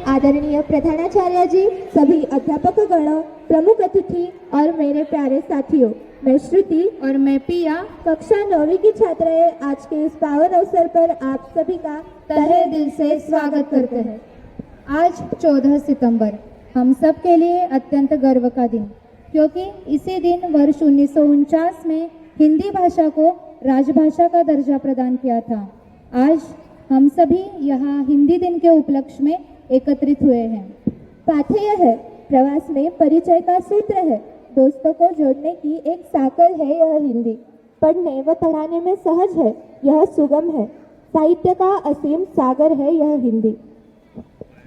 आदरणीय प्रधानाचार्य जी, सभी अध्यापक गण, प्रमुख अतिथि और मेरे प्यारे साथियों, मैं श्रुति और मैं पिया कक्षा 9वीं की छात्रा है। आज के इस पावन अवसर पर आप सभी का तहे दिल से स्वागत करते हैं। आज 14 सितंबर हम सब के लिए अत्यंत गर्व का दिन, क्योंकि इसी दिन वर्ष 1949 में हिंदी भाषा को राजभाषा का दर्जा प्रदान किया था। आज हम सभी यहाँ हिंदी दिन के उपलक्ष्य में एकत्रित हुए हैं। पाथेय है, प्रवास में परिचय का सूत्र है, दोस्तों को जोड़ने की एक साकर है यह हिंदी, पढ़ने व पढ़ाने में सहज है, यह सुगम है, साहित्य का असीम सागर है यह हिंदी।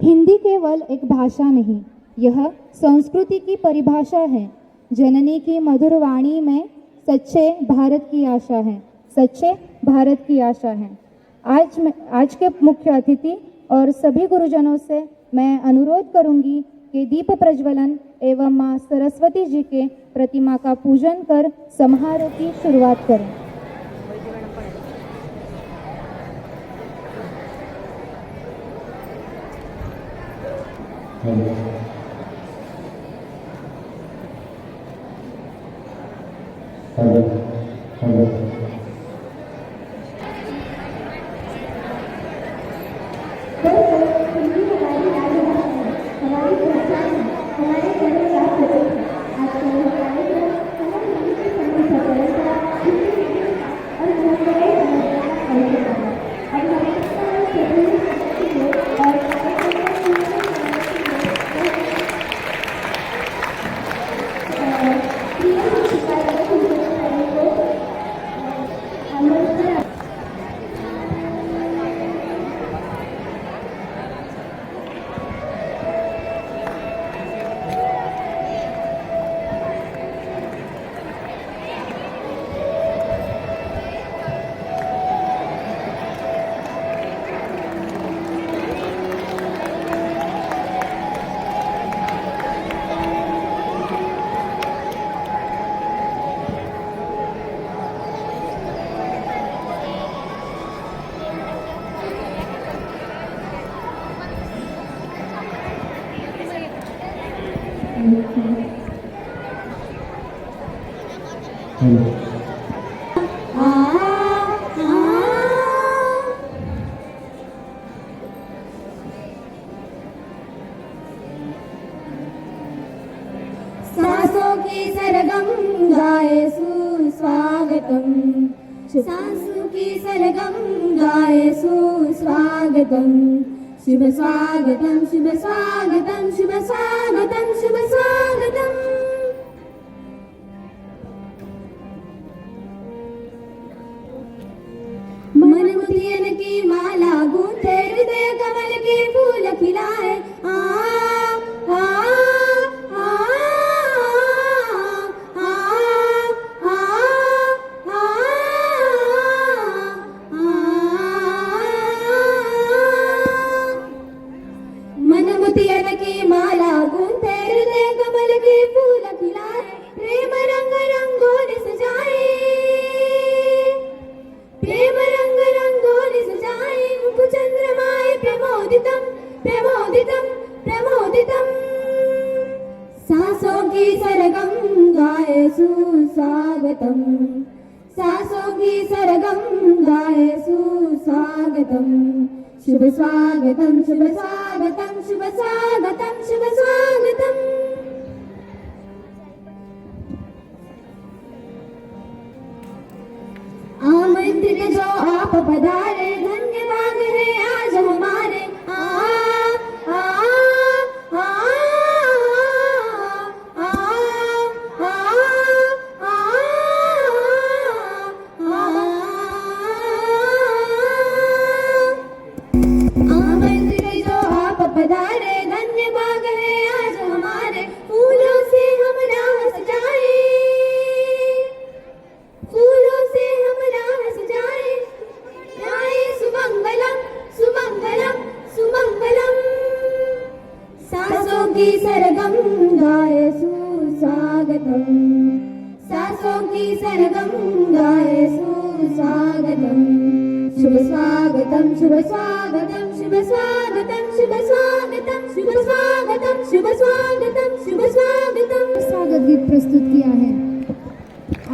हिंदी केवल एक भाषा नहीं, यह संस्कृति की परिभाषा है। जननी की मधुर वाणी में सच्चे भारत की आशा है, सच्चे भारत की आशा है। आज के मुख्य अतिथि और सभी गुरुजनों से मैं अनुरोध करूंगी कि दीप प्रज्वलन एवं माँ सरस्वती जी के प्रतिमा का पूजन कर समारोह की शुरुआत करें। सांसों की सरगम गाए सुस्वागतम, सांसों की सरगम गाए सुस्वागतम, शुभ स्वागतम शुभ स्वागतम शुभ स्वागतम शुभ स्वागतम। मन मुतियन की माला गूंथे, हृदय कमल के फूल खिलाए, आ आ की माला गूंथे, हृदय कमल के फूल खिलाए, प्रेम रंग रंगों ने सजाए, प्रेम रंग रंगों ने सजाए, मुख चंद्रमाए प्रमोदितम प्रमोदितम प्रमोदितम। सांसों की सरगम गाए सुस्वागतम, सांसों की सरगम गाए सुस्वागतम, शुभ स्वागतम शुभ स्वागतम शुभ स्वागतम शुभ स्वागतम। आमंत्रित जो आप पधारे, धन्य भाग है आज हमारे, आ आ आ पधारे, धन्य भाग है आज हमारे, फूलों से हम राह सजाए, फूलों से हम राह सजाए, गाए सुमंगलम की सरगम गाए सुस्वागतम शुभ स्वागतम शुभ स्वागतम शुभ स्वागतम शुभ स्वागतम शुभ स्वागतम शुभ स्वागतम शुभ स्वागतम। स्वागत गीत प्रस्तुत किया है।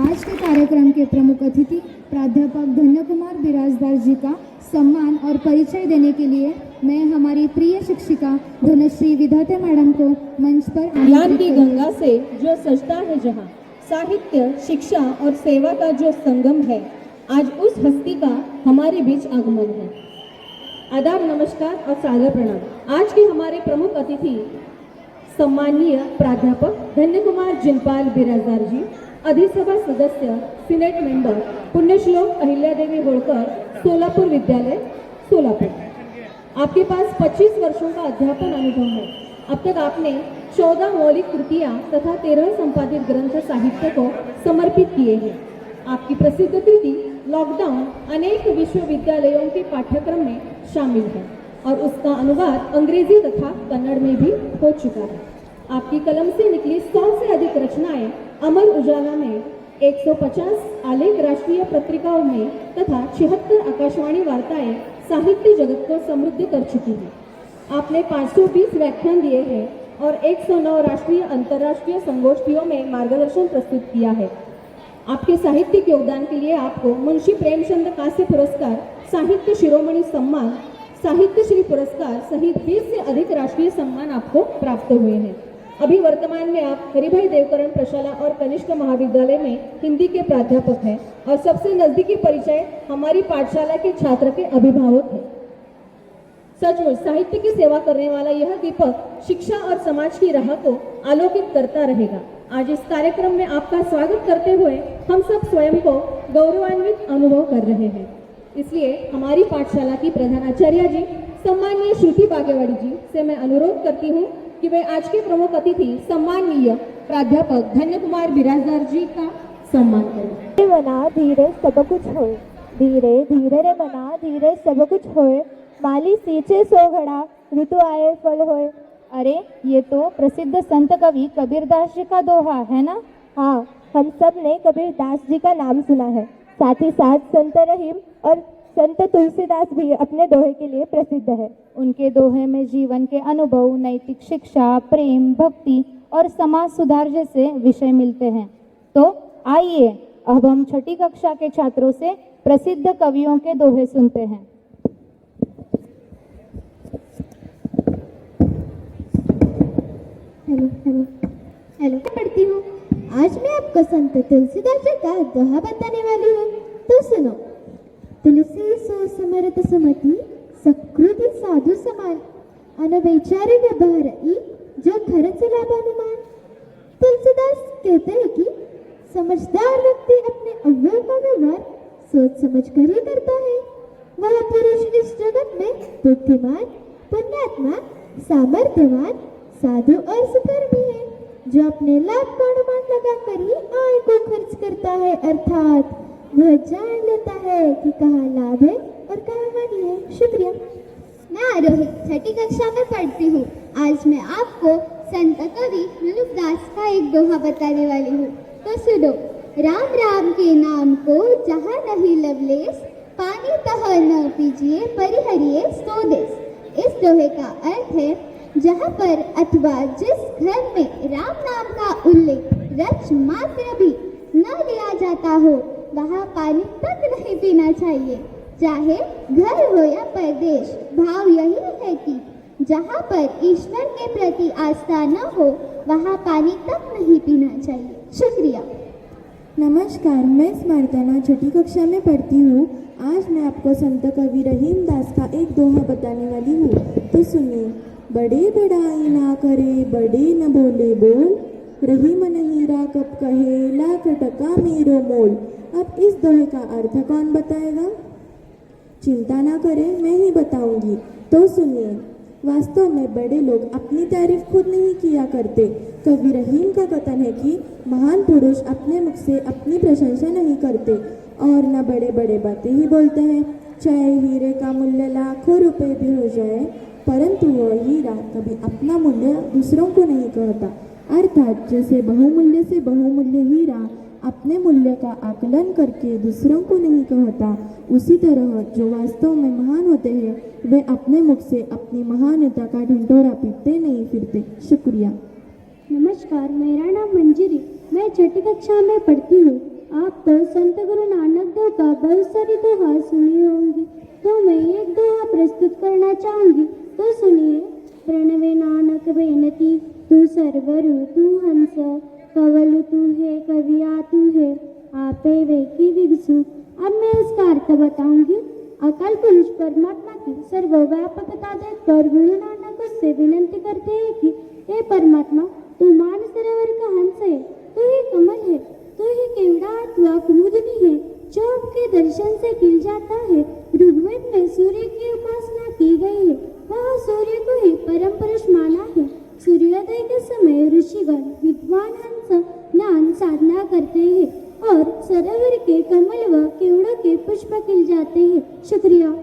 आज के कार्यक्रम के प्रमुख अतिथि प्राध्यापक धन्य कुमार बिराजदार जी का सम्मान और परिचय देने के लिए मैं हमारी प्रिय शिक्षिका धनश्री विधाते मैडम को मंच पर ज्ञान की गंगा से जो सजता है जहाँ, साहित्य शिक्षा और सेवा का जो संगम है, आज उस हस्ती का हमारे बीच आगमन है। आदाब नमस्कार और सादर प्रणाम। आज के हमारे प्रमुख अतिथि सम्माननीय प्राध्यापक धन्य कुमार जिनपाल बिराजदार जी, अधिसभा सदस्य, सीनेट मेंबर, पुण्यश्लोक अहिल्यादेवी होळकर, सोलापुर विद्यालय, सोलापुर। आपके पास 25 वर्षों का अध्यापन अनुभव है। अब तक आपने 14 मौलिक कृतियां तथा 13 संपादित ग्रंथ साहित्य को समर्पित किए हैं। आपकी प्रसिद्ध कृति लॉकडाउन अनेक विश्वविद्यालयों के पाठ्यक्रम में शामिल है और उसका अनुवाद अंग्रेजी तथा कन्नड़ में भी हो चुका है। आपकी कलम से निकली 100 से अधिक रचनाएं अमर उजाला में, 150 आलेख राष्ट्रीय पत्रिकाओं में तथा 76 आकाशवाणी वार्ताएं साहित्य जगत को समृद्ध कर चुकी हैं। आपने 520 व्याख्यान दिए हैं और 109 राष्ट्रीय अंतर्राष्ट्रीय संगोष्ठियों में मार्गदर्शन प्रस्तुत किया है। आपके साहित्यिक योगदान के लिए आपको मुंशी प्रेमचंद कास्य पुरस्कार, साहित्य शिरोमणि सम्मान, साहित्य श्री पुरस्कार सहित 20 से अधिक राष्ट्रीय सम्मान आपको प्राप्त हुए हैं। अभी वर्तमान में आप हरिभाई देवकरण प्रशाला और कनिष्क महाविद्यालय में हिंदी के प्राध्यापक हैं और सबसे नजदीकी परिचय हमारी पाठशाला के छात्र के अभिभावक हैं। सचमुच साहित्य की सेवा करने वाला यह दीपक शिक्षा और समाज की राह को आलोकित करता रहेगा। आज इस कार्यक्रम में आपका स्वागत करते हुए हम सब स्वयं को गौरवान्वित अनुभव कर रहे हैं। इसलिए हमारी पाठशाला की प्रधानाचार्य जी सम्माननीय श्रुति बागेवाड़ी जी से मैं अनुरोध करती हूँ कि वे आज के प्रमुख अतिथि सम्माननीय प्राध्यापक धन्य कुमार बिराजदार जी का सम्मान करें। मना धीरे सब कुछ होए, धीरे धीरे रे मना धीरे सब कुछ होए, माली सींचे सो घड़ा ऋतु आए फल होए। अरे ये तो प्रसिद्ध संत कवि कबीरदास जी का दोहा है ना? हाँ, हम सब ने कबीरदास जी का नाम सुना है। साथ ही साथ संत रहीम और संत तुलसीदास भी अपने दोहे के लिए प्रसिद्ध है। उनके दोहे में जीवन के अनुभव, नैतिक शिक्षा, प्रेम, भक्ति और समाज सुधार जैसे विषय मिलते हैं। तो आइए अब हम 6ठी कक्षा के छात्रों से प्रसिद्ध कवियों के दोहे सुनते हैं। हेलो हेलो हेलो, पढ़ती हूँ। आज मैं आपको संत तुलसीदास जी का दोहा बताने वाली हूँ, तो सुनो। तुलसी सो समर्थ सुमति, सकृति साधु समान, अनवैचारिक व्यवहार जो खर्च लाभानुमान। तुलसीदास कहते हैं कि समझदार व्यक्ति अपने अव्यय का व्यवहार सोच समझ कर ही करता है। वह पुरुष इस जगत में बुद्धिमान, पुण्यात्मा, सामर्थ्यवान, साधु और सुकर्मी है, जो अपने लाभ का अनुमान लगाकर ही आय को खर्च करता है, अर्थात वह जान लेता है कि कहाँ लाभ है और कहाँ हानि है। शुक्रिया। मैं आरोही 6ठी कक्षा में पढ़ती हूँ। आज मैं आपको संत कवि मनुदास का एक दोहा बताने वाली हूँ, तो सुनो। राम राम के नाम को जहाँ नहीं लवलेस, पानी तह न पीजिए परिहरिए सो देश। इस दोहे का अर्थ है, जहाँ पर अथवा जिस घर में राम नाम का उल्लेख रच मात्र भी न लिया जाता हो, वहाँ पानी तक नहीं पीना चाहिए, चाहे घर हो या परदेश। भाव यही है कि जहाँ पर ईश्वर के प्रति आस्था न हो, वहाँ पानी तक नहीं पीना चाहिए। शुक्रिया। नमस्कार, मैं स्मृतना 6ठी कक्षा में पढ़ती हूँ। आज मैं आपको संत कवि रहीम दास का एक दोहा बताने वाली हूँ, तो सुनिए। बड़े बड़ाई ना करे, बड़े न बोले बोल, रहीम नहीं रा कब कहे, लाख टका मेरो मोल। अब इस दोहे का अर्थ कौन बताएगा? चिंता ना करें, मैं ही बताऊंगी, तो सुनिए। वास्तव में बड़े लोग अपनी तारीफ खुद नहीं किया करते। कवि रहीम का कथन है कि महान पुरुष अपने मुख से अपनी प्रशंसा नहीं करते और न बड़े बड़े बातें ही बोलते हैं। चाहे हीरे का मूल्य लाखों रुपए भी हो जाए, परंतु वह हीरा कभी अपना मूल्य दूसरों को नहीं कहता। अर्थात जैसे बहुमूल्य से बहुमूल्य हीरा अपने मूल्य का आकलन करके दूसरों को नहीं कहता, उसी तरह जो वास्तव में महान होते हैं वे अपने मुख से अपनी महानता का ढिंढोरा पीटते नहीं फिरते। शुक्रिया। नमस्कार, मेरा नाम मंजिरी, मैं छठी कक्षा में पढ़ती हूँ। आप तो संत गुरु नानक देव का बहुत सारी दोहा सुनी होंगी, तो मैं एक दोहा प्रस्तुत करना चाहूंगी, तो सुनिए। प्रणवे नानक बेनती, तू सर्वरु तू हंस, कवलु तू है कविया तू है, आपे वे की विगसु। अब मैं उसका अर्थ बताऊंगी। अकाल पुरुष परमात्मा की सर्वव्यापकता देखकर गुरु नानक उससे विनंती करते हैं कि हे परमात्मा, तू मानसरोवर का हंस है, तू ही कमल है, तू ही केवड़ा अथवा कुमुदनी है, जो आपके दर्शन से खिल जाता है। ऋग्वेद में सूर्य की उपासना की गई है, वह सूर्य को ही परम पुरुष माना है। सूर्योदय के समय ऋषिगण विद्वान हंस नाम साधना करते हैं और सरोवर के कमल व केवड़ों के पुष्प खिल जाते हैं। शुक्रिया।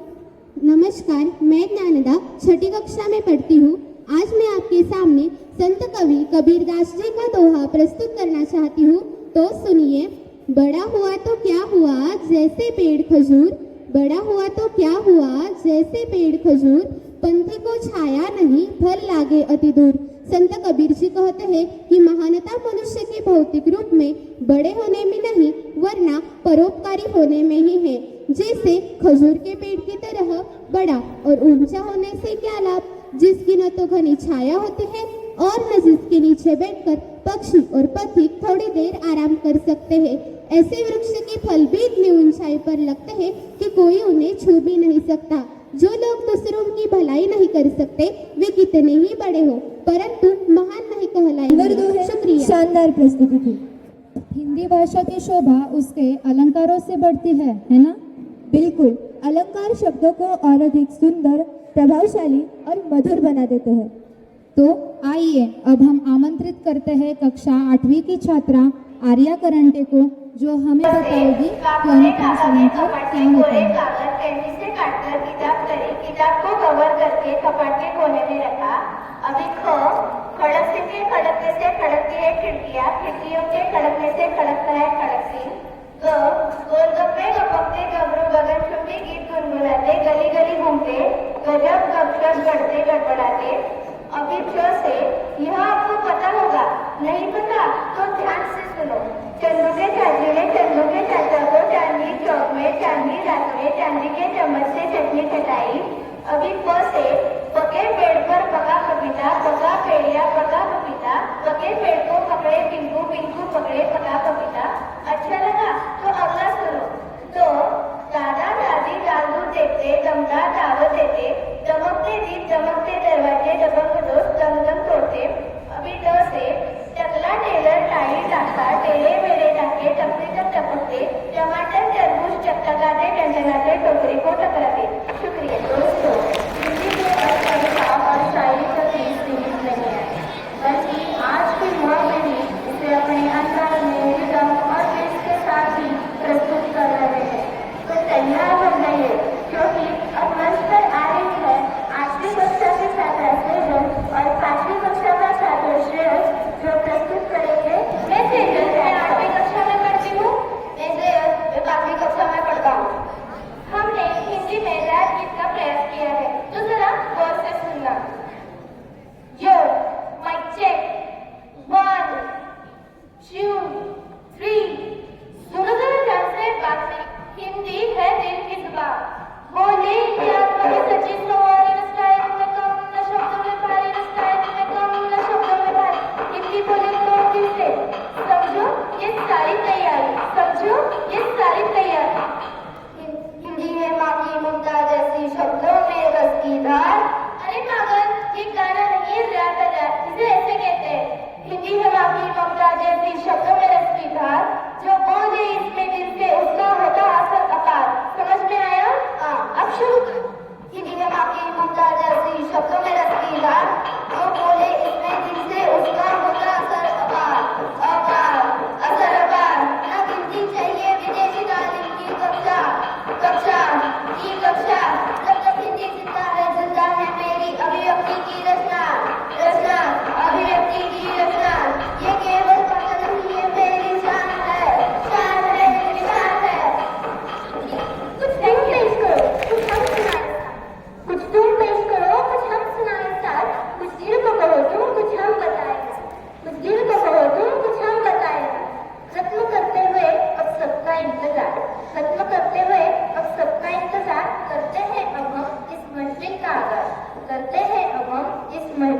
नमस्कार, मैं ज्ञानदा छठी कक्षा में पढ़ती हूँ। आज मैं आपके सामने संत कवि कबीरदास जी का दोहा प्रस्तुत करना चाहती हूँ, तो सुनिए। बड़ा हुआ तो क्या हुआ जैसे पेड़ खजूर, बड़ा हुआ तो क्या हुआ जैसे पेड़ खजूर, पंथी को छाया नहीं फल लागे अति दूर। संत कबीर जी कहते हैं कि महानता मनुष्य के भौतिक रूप में बड़े होने में नहीं वरना परोपकारी होने में ही है। जैसे खजूर के पेड़ की तरह बड़ा और ऊंचा होने से क्या लाभ, जिसकी न तो घनी छाया होती है और न जिसके नीचे बैठकर पक्षी और पथिक थोड़ी देर आराम कर सकते हैं। ऐसे वृक्ष के फल भी इतनी ऊंचाई पर लगते हैं कि कोई उन्हें छू भी नहीं सकता। जो लोग दूसरों की भलाई नहीं कर सकते वे कितने ही बड़े हो परंतु महान नहीं कहलाएंगे। शुक्रिया। शानदार प्रस्तुति थी। हिंदी भाषा की शोभा उसके अलंकारों से बढ़ती है ना? बिल्कुल, अलंकार शब्दों को और अधिक सुंदर, प्रभावशाली और मधुर बना देते हैं। तो आइए अब हम आमंत्रित करते हैं कक्षा 8वीं की छात्रा आर्या करंटे को, जो हमें बताएगी कि अनुप्रास अलंकार क्या होता है। कागज कैंची से काटकर किताब करी, किताब को कवर करके कपाट के कोने में रखा। अभी खड़कने से खड़कती है खिड़कियाँ, खिड़कियों के खड़कने से खड़कता है खड़कती। गोलगप्पे गपकते गबरू बगन छुट्टी गीत गुनगुनाते, गली गली घूमते, गजब गपशप गढ़ते गड़बड़ाते। अभी से यह आपको पता होगा, नहीं पता तो ध्यान से सुनो। चंदू के चाची ने चंदू के चाचा को चांदी चौक में चांदी रात में चांदी के चम्मच से चटनी खटाई। अभी से पके पेड़ पर पका पपीता, पका पेड़िया पका पपीता, पके पेड़ को पकड़े पिंकू, पिंकू पकड़े पका पपीता। अच्छा लगा तो अगला सुनो। तो दादा दादी दाल दूध देते, दमदार दावत देते, चमकते दीप चमकते दरवाजे, दबंग दोस्त दम तोड़ते। अभी से टकला टेलर टाई टाका, टेढ़े मेढ़े टाके टपके तक टपकते, टमाटर तरबूज टकटकाते टंटनाते, टोकरी को टकराते। शुक्रिया दोस्तों। हिंदी में अर्थ कविता और शायरी का सीमित नहीं है, बल्कि आज की युवा पीढ़ी इसे अपने अंदाज में रिदम और पेश के साथ ही प्रस्तुत कर रहे हैं। तो तैयार हो जाइए, क्योंकि अब मंच पर आ रही है 8वीं कक्षा की छात्रा सेजल और 5वीं कक्षा का छात्र श्रेयस, जो प्रस्तुत करेंगे। मैं सेजल, मैं 8वीं कक्षा में पढ़ती हूँ। मैं 5वीं कक्षा में पढ़ता हूँ। हमने हिंदी में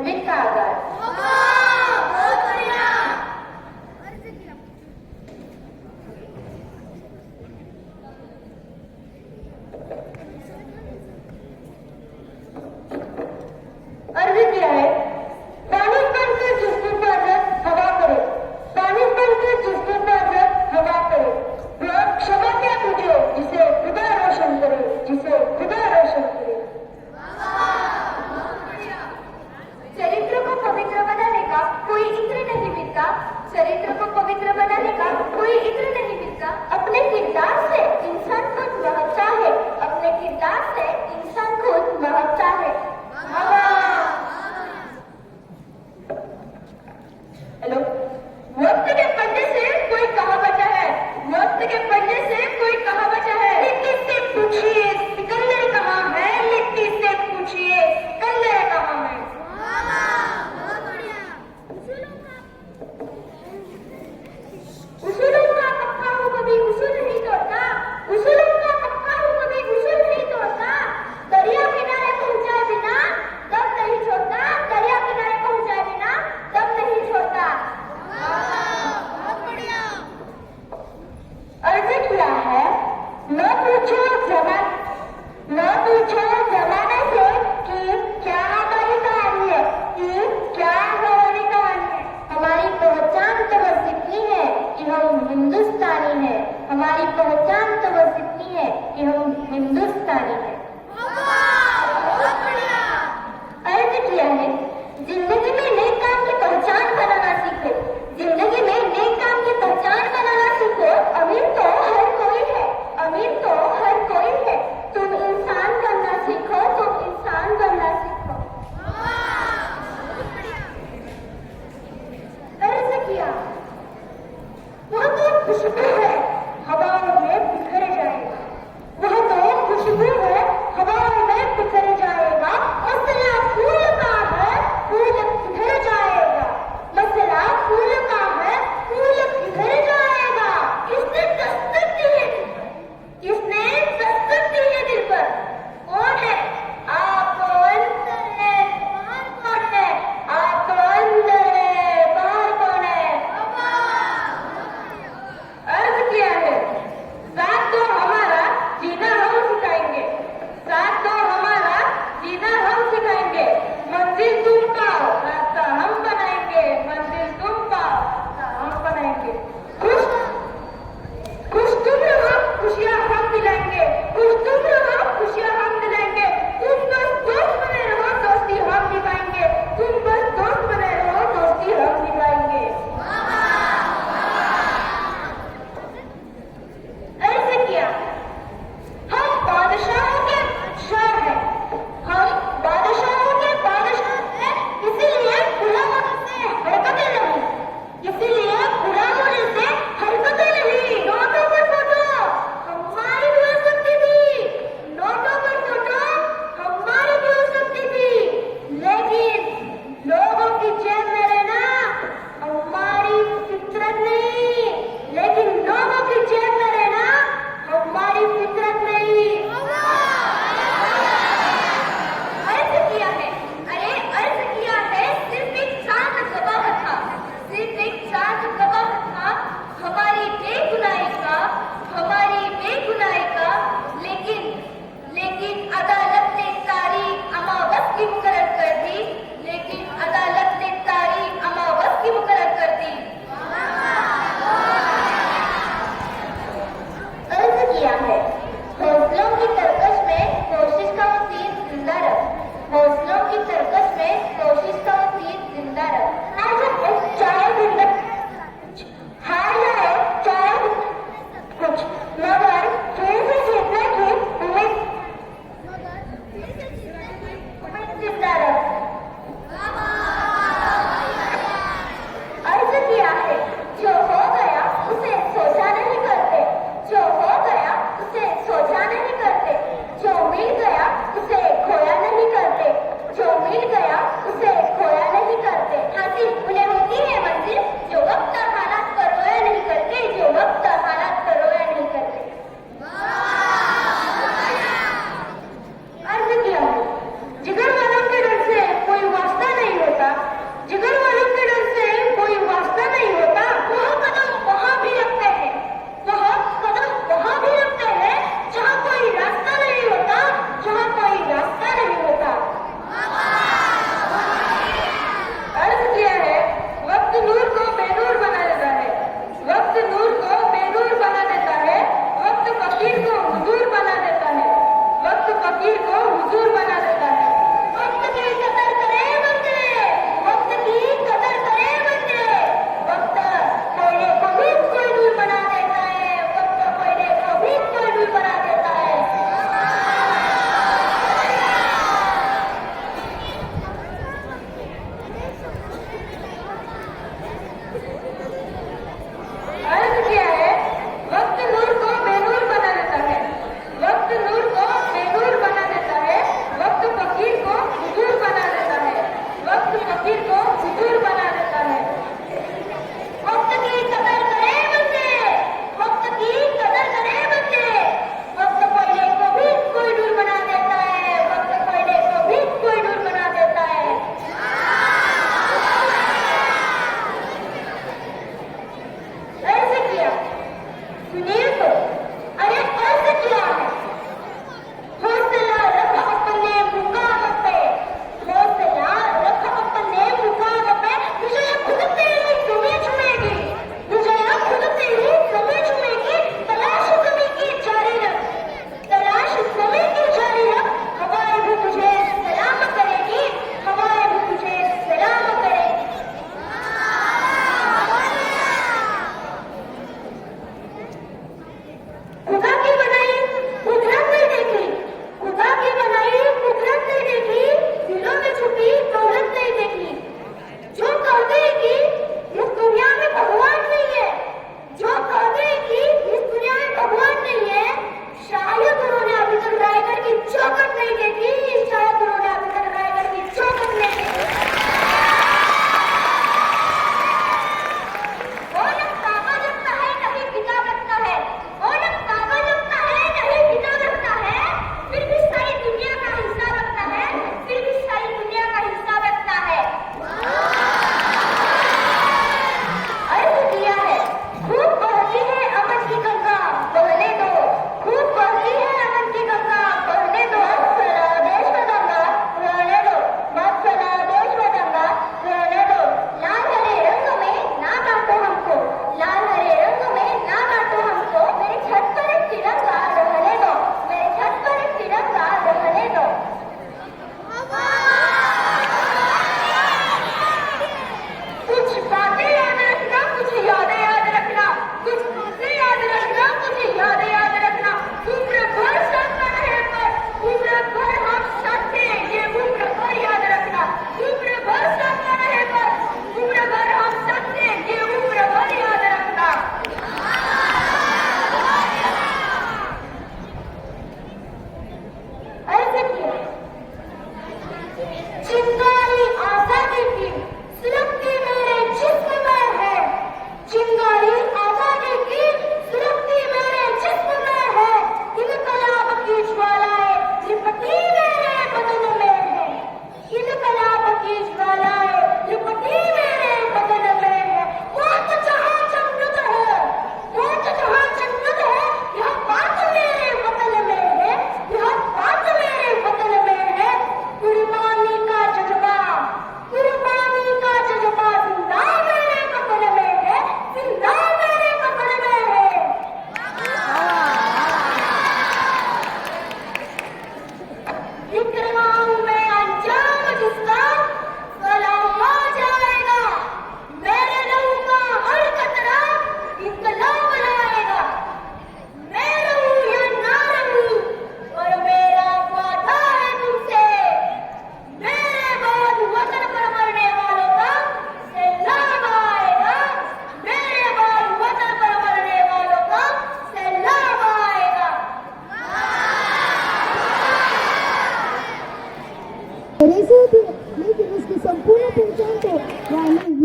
रणवीर का आगाज। अर्ज किया है, पानी बनकर जिसकी इजाजत हवा करे, पानी बनकर जिसकी इजाजत हवा करे, वह क्षमा क्या तुझे जिसे खुदा रोशन करे, जिसे खुदा रोशन करे। चरित्र को पवित्र बनाने का कोई इत्र नहीं मिलता, चरित्र को पवित्र बनाने का कोई इत्र नहीं मिलता। अपने किरदार से इंसान खुद महकता है, अपने किरदार से इंसान खुद महकता है। हेलो, वक्त के पन्ने से कोई कहाँ बचा है, वक्त के पन्ने से कोई कहाँ बचा है। लिट्टी से पूछिए सिकंदर कहाँ है, लिट्टी से पूछिए सिकंदर कहाँ है। उसूलों का पक्का हूँ कभी उसूल नहीं तोड़ता, उसूलों का पक्का हूँ कभी उसूल नहीं तोड़ता। दरिया किनारे पहुंचाए बिना दम नहीं छोड़ता, दरिया किनारे पहुंचाए बिना दम नहीं छोड़ता। अर्ज किया है, न पूछो जमाने से कि क्या हमारी कहानी है, कि क्या हमारी कहानी है। हमारी पहचान तो बस इतनी है कि हम हिंदुस्तानी हैं, हमारी पहचान तो बस इतनी है कि हम हिंदुस्तानी हैं। अर्ज किया है, जिंदगी में नेक काम की पहचान बनाना सीखो, जिंदगी में नेक काम की पहचान बनाना सीखो। अमीर तो हर कोई है, अमीर तो हर कोई है, तुम इंसान बनना सीखो, तुम इंसान बनना सीखो। अर्ज किया, वह तो खुशबू है हवाओं में बिखर जाएगा, वह तो खुशबू है हवाओं में बिखर जाएगा। मसला फूल का है, फूल किधर जाएगा, मसला फूल का है, फूल किधर जाएगा। किसने दस्तक दी है, किसने दस्तक दी है दिल पर, कौन है। आप तो अंदर है, बाहर कौन है, आप तो अंदर है, बाहर कौन है। अर्ज किया है,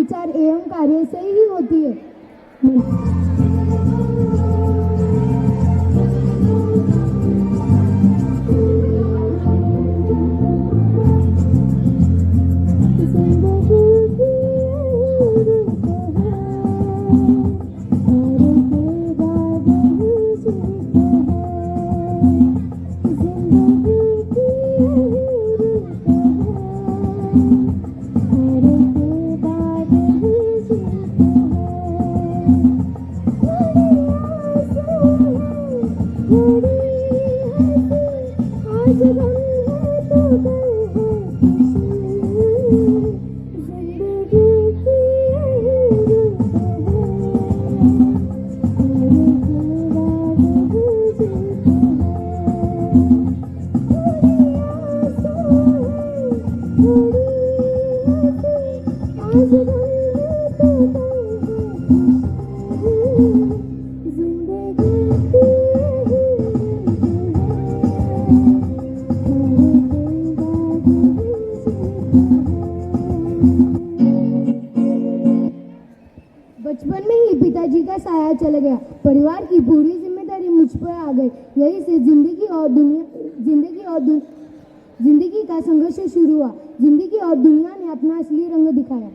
विचार एवं कार्य से ही होती है। बचपन में ही पिताजी का साया चला गया, परिवार की पूरी जिम्मेदारी मुझ पर आ गई। यही से जिंदगी का संघर्ष शुरू हुआ। जिंदगी और दुनिया ने अपना असली रंग दिखाया।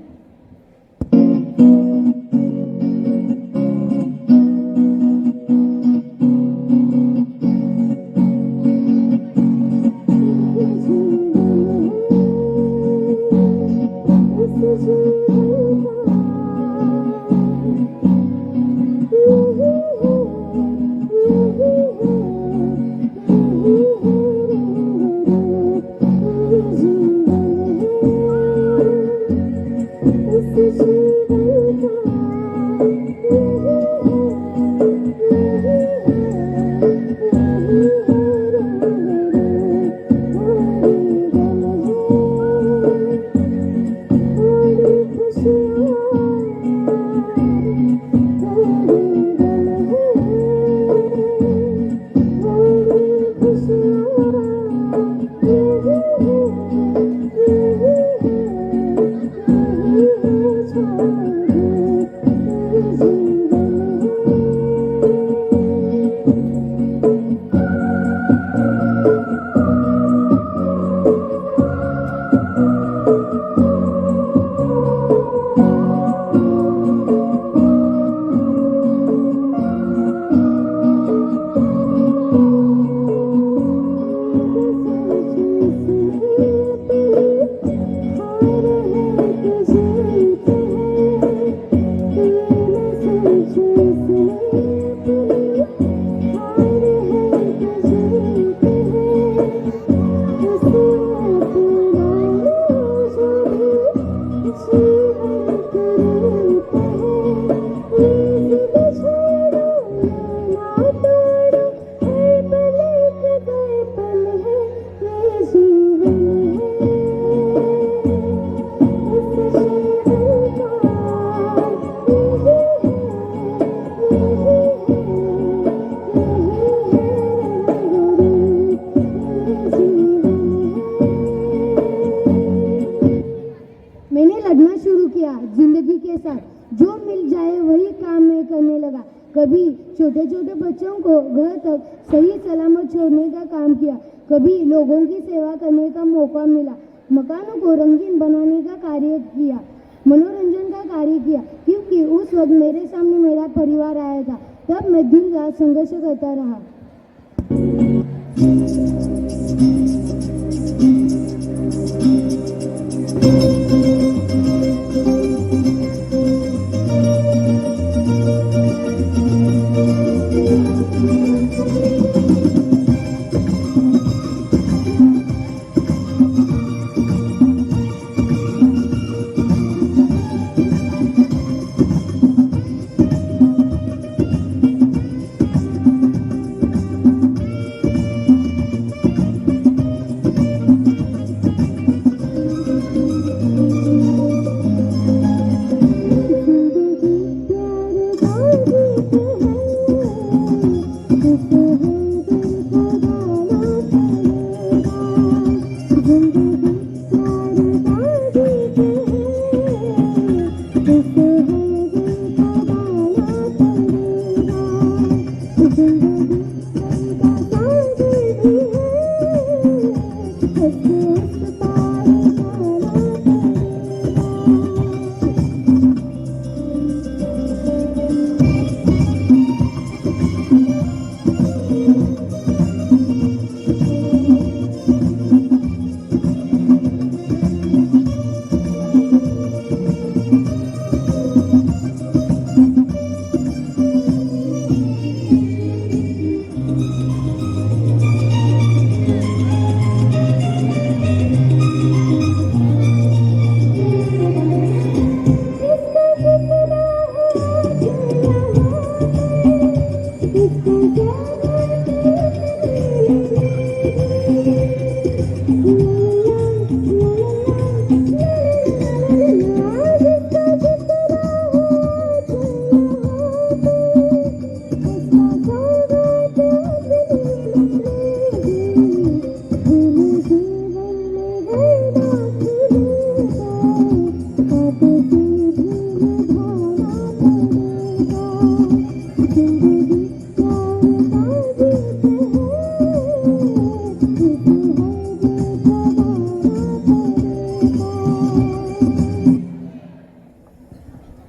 कभी छोटे छोटे बच्चों को घर तक सही सलामत छोड़ने का काम किया, कभी लोगों की सेवा करने का मौका मिला, मकानों को रंगीन बनाने का कार्य किया, मनोरंजन का कार्य किया, क्योंकि उस वक्त मेरे सामने मेरा परिवार आया था। तब मैं दिन रात संघर्ष करता रहा।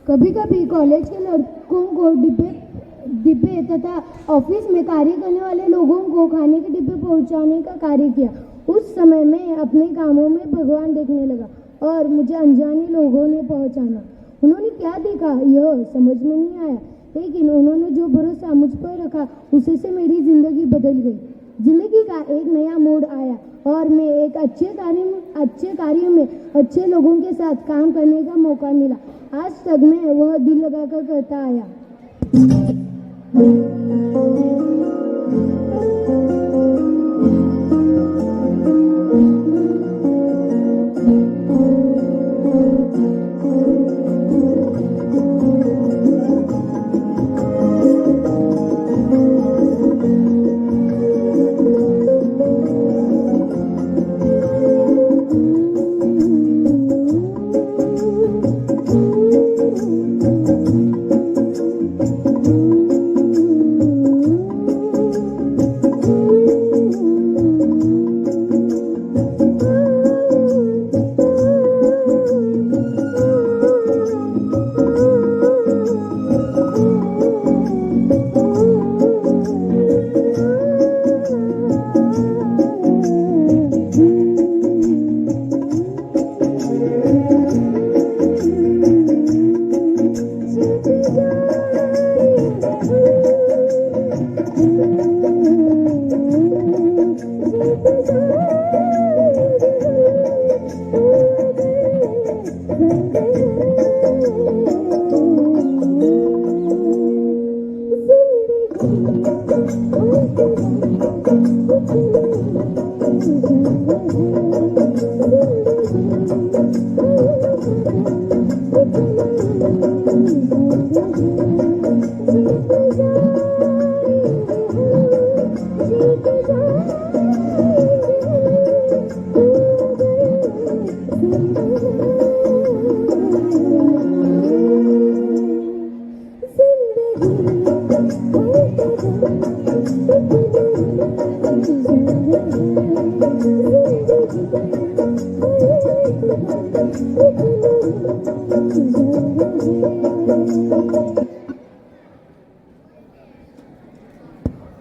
कभी कभी कॉलेज के लड़कों को डिब्बे तथा ऑफिस में कार्य करने वाले लोगों को खाने के डिब्बे पहुंचाने का कार्य किया। उस समय मैं अपने कामों में भगवान देखने लगा और मुझे अनजाने लोगों ने पहचाना। उन्होंने क्या देखा यह समझ में नहीं आया, लेकिन उन्होंने जो भरोसा मुझ पर रखा उसी से मेरी जिंदगी बदल गई। जिंदगी का एक नया मोड़ आया और मैं एक अच्छे कार्य में अच्छे लोगों के साथ काम करने का मौका मिला। आज तक मैं वह दिल लगाकर करता आया।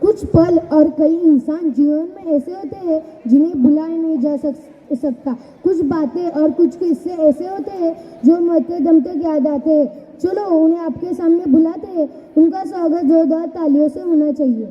कुछ पल और कई इंसान जीवन में ऐसे होते हैं जिन्हें भुलाया नहीं जा सकता। कुछ बातें और कुछ किस्से ऐसे होते हैं जो मरते दम तक याद आते हैं। चलो उन्हें आपके सामने बुलाते हैं। उनका स्वागत जोरदार तालियों से होना चाहिए।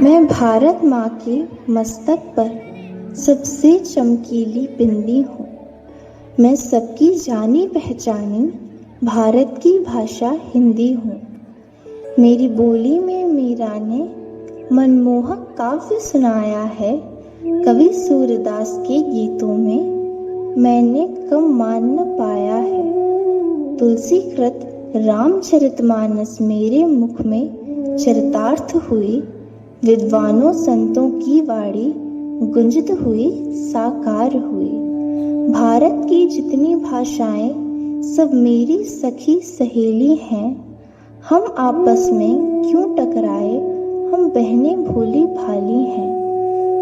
मैं भारत माँ के मस्तक पर सबसे चमकीली बिंदी हूँ। मैं सबकी जानी पहचानी भारत की भाषा हिंदी हूँ। मेरी बोली में मीरा ने मनमोहक काव्य सुनाया है। कवि सूरदास के गीतों में मैंने कम मान न पाया है। तुलसीकृत रामचरितमानस मेरे मुख में चरितार्थ हुई। विद्वानों संतों की वाणी गुंजित हुई, साकार हुई। भारत की जितनी भाषाएं सब मेरी सखी सहेली हैं। हम आपस में क्यों टकराए, हम बहनें भोली भाली हैं।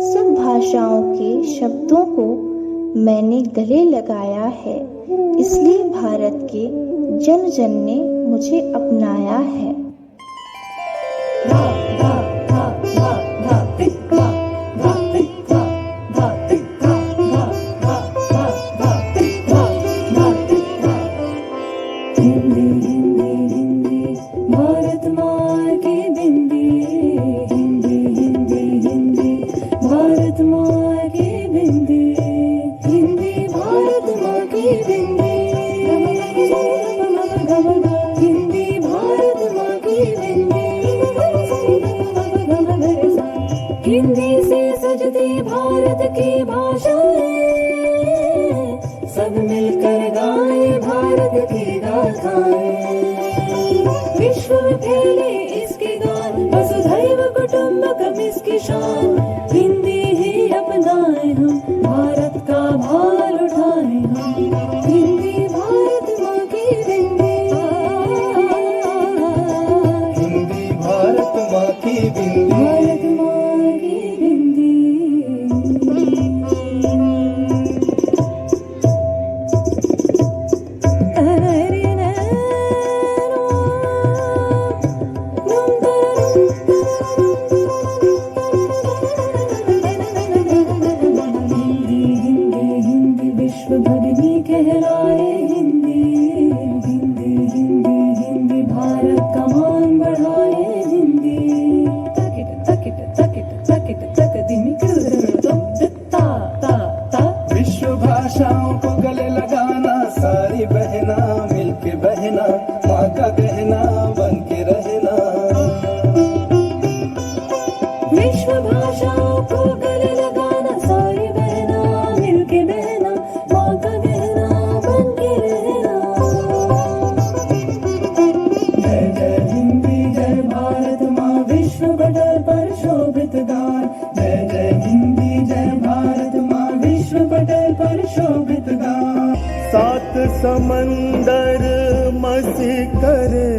सब भाषाओं के शब्दों को मैंने गले लगाया है। इसलिए भारत के जन जन ने मुझे अपनाया है। हिंदी से सजती भारत की भाषाएं, सब मिलकर गाए भारत की गाथाएं। विश्व में फैले इसके गान, वसुधैव कुटुंबकम इसकी शान। हिंदी ही अपनाए हम, भारत का भार उठाए हम। हिंदी भारत माँ की बिंदी, हिंदी भारत माँ की बिंदी। भारत माँ की बिंदी। विश्व भाषाओं को गले लगाना, सारी बहना मिलके बहना, माँ का गहना बन के रहना। विश्व भाषाओं को गले लगाना, सारी बहना मिलके बहना, माँ का गहना बन के रहना। जय जय हिंदी जय भारत माँ, विश्व पटल पर शोभित गान। जय जय हिंदी जय भारत माँ, विश्व पटल पर शोभित गान। सात समंदर मसी करे,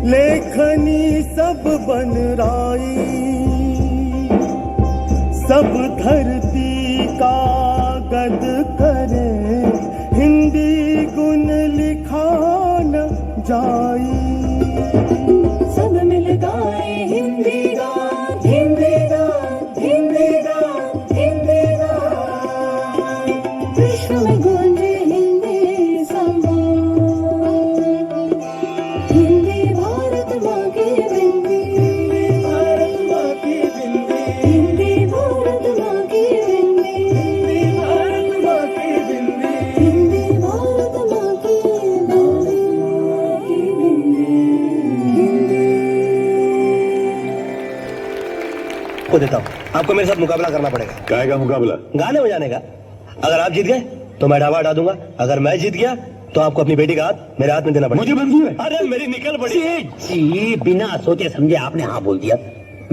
लेखनी सब बनराई। सब धरती का याद करे, हिंदी गुण लिखा न जाई। सब मिल गाए हिंदी गान, हिंदी गान, हिंदी गान, हिंदी गान। विश्व में गूंजे हिंदी संवाद, हिंदी भारत माँ की बिंदी, भारत माँ की बिंदी, हिंदी भारत माँ की बिंदी, भारत माँ की बिंदी। हिंदी भारत माँ की बिंदी, को देता हूँ, आपको मेरे साथ मुकाबला करना पड़ेगा। काय का मुकाबला? गाने बजाने का। अगर आप जीत गए तो मैं ढाबा हटा दूंगा, अगर मैं जीत गया तो आपको अपनी बेटी का हाथ मेरे हाथ में देना पड़ेगा। मुझे मंजूर है। अरे मेरी निकल पड़ी। जी बिना सोचे समझे आपने हाँ बोल दिया।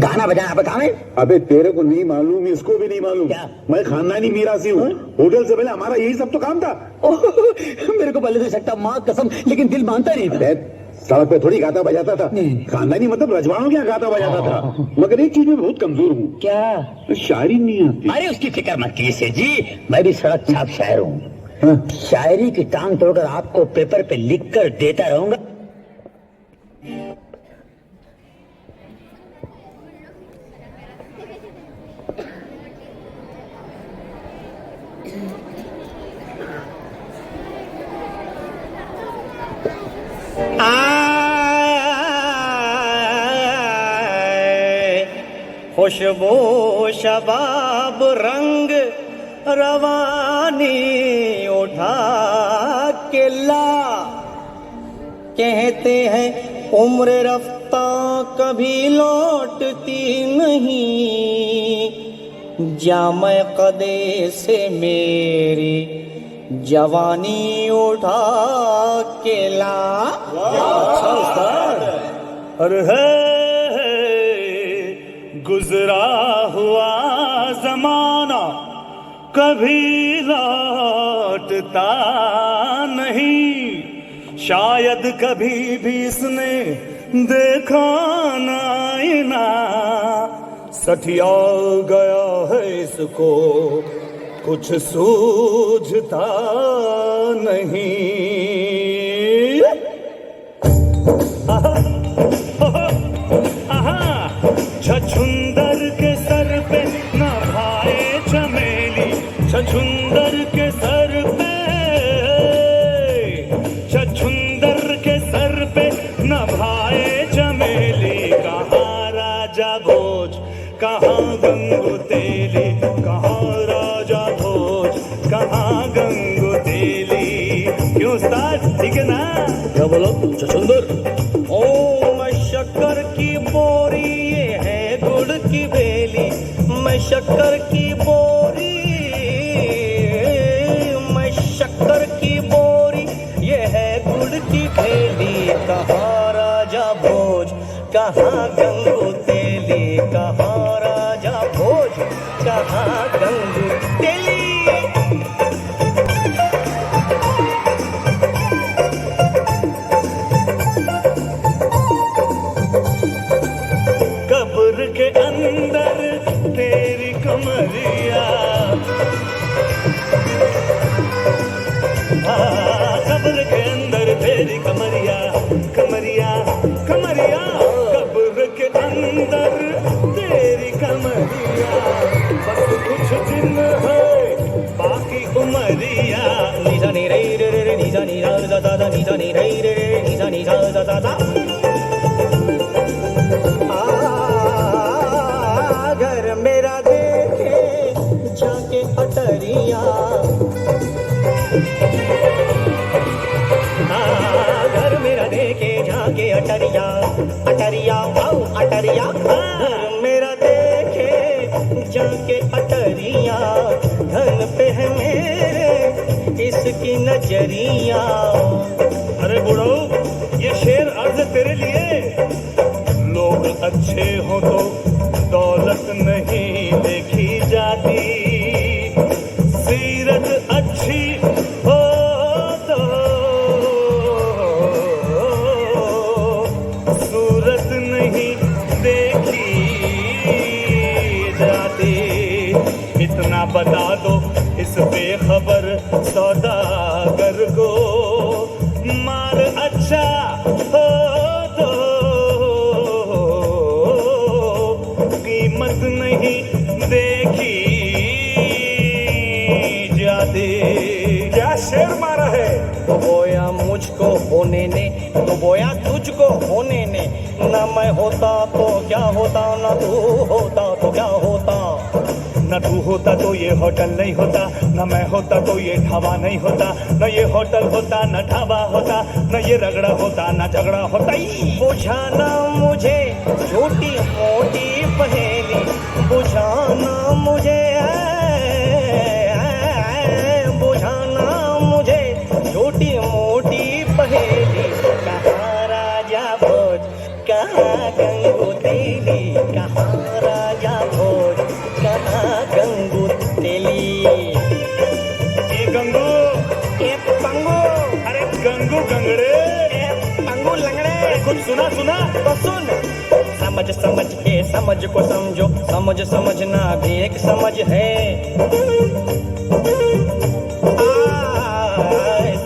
गाना बजाना बताओ। अबे तेरे को नहीं मालूम, इसको भी नहीं मालूम। क्या? मैं खानदानी मीरासी हूँ। होटल से पहले हमारा यही सब तो काम था। मेरे को पहले से सकता माँ कसम, लेकिन दिल मानता नहीं था। सड़क पे थोड़ी गाता बजाता था। खानदानी मतलब रजवाड़ों क्या गाता बजाता था। मगर एक चीज में बहुत कमजोर हूँ। क्या? शायरी नहीं आती। अरे उसकी फिक्र मत कीजिए जी, मैं भी सड़क छाप शायर हूँ। शायरी की टांग तोड़कर आपको पेपर पे लिख कर देता रहूंगा। खुशबू शबाब रंग रवानी उठा के ला, कहते हैं उम्र रफ्ता कभी लौटती नहीं, जामे कदे से मेरी जवानी उठा के ला। अरे है गुजरा हुआ जमाना कभी लौटता नहीं, शायद कभी भी इसने देखा ना, सठिया गया है इसको कुछ सूझता नहीं। छछुंदर के सर पे न भाए चमेली, छछुंदर के सर पे, छछुंदर के सर पे न भाए चमेली, कहाँ राजा भोज कहाँ गंगू तेली, कहाँ राजा भोज कहाँ गंगू तेली। क्यों उस्ताद, ठीक है ना? क्या बोलो छछुंदर? ओ मैं शक्कर की बोरी ये है गुड़ की बेली, मैं शक्कर की बोरी, मैं शक्कर की बोरी ये है गुड़ की बेली, कहाँ राजा भोज कहाँ गंगू तेली, कहाँ राजा भोज कहाँ गंगू तेली। कब्र के अंदर तेरी कमरिया, कब्र के अंदर तेरी कमरिया, कमरिया कमरिया, कब्र के अंदर तेरी कमरिया, बस कुछ दिन है बाकी उमरिया। निजा नी रे रे रे निजा नी रा दा दा दा, निजा नी रे रे रे निजा नी रा दा दा दा। घर मेरा देखे जाके अटरिया, घर मेरा देखे जाके अटरिया, अटरिया आओ अटरिया, घर मेरा देखे जाके अटरिया, धन पे है मेरे इसकी नजरिया। अरे बुढ़ो, ये शेर अर्ज तेरे लिए। लोग अच्छे हो तो दौलत नहीं देखी जाती, सीरत अच्छी हो तो सूरत नहीं देखी जाती। इतना बता दो इस बेखबर सौदागर को माल अच्छा हो तो कीमत नहीं देखी जाती। क्या शेर मारा है? तो बोया मुझको होने ने, तो बोया तुझको होने ने, न मैं होता तो क्या होता, न तू होता तो क्या होता। न तू होता तो ये होटल नहीं होता, न मैं होता तो ये ढाबा नहीं होता, न ये होटल होता न ढाबा होता, न ये रगड़ा होता न झगड़ा होता। बुझाना मुझे छोटी मोटी पहेली, बुझाना मुझे, बुझाना मुझे छोटी मोटी पहेली। कहाँ राजा भोज, कहाँ गंगू तेली, कहाँ राजा भोज, कहाँ गंगू तेली। ये गंगू, ये पंगू, अरे गंगू गंगड़े, ये पंगू लंगड़े। कुछ सुना सुना तो सुन। समझ समझ के समझ को समझो, समझ समझना भी एक समझ है।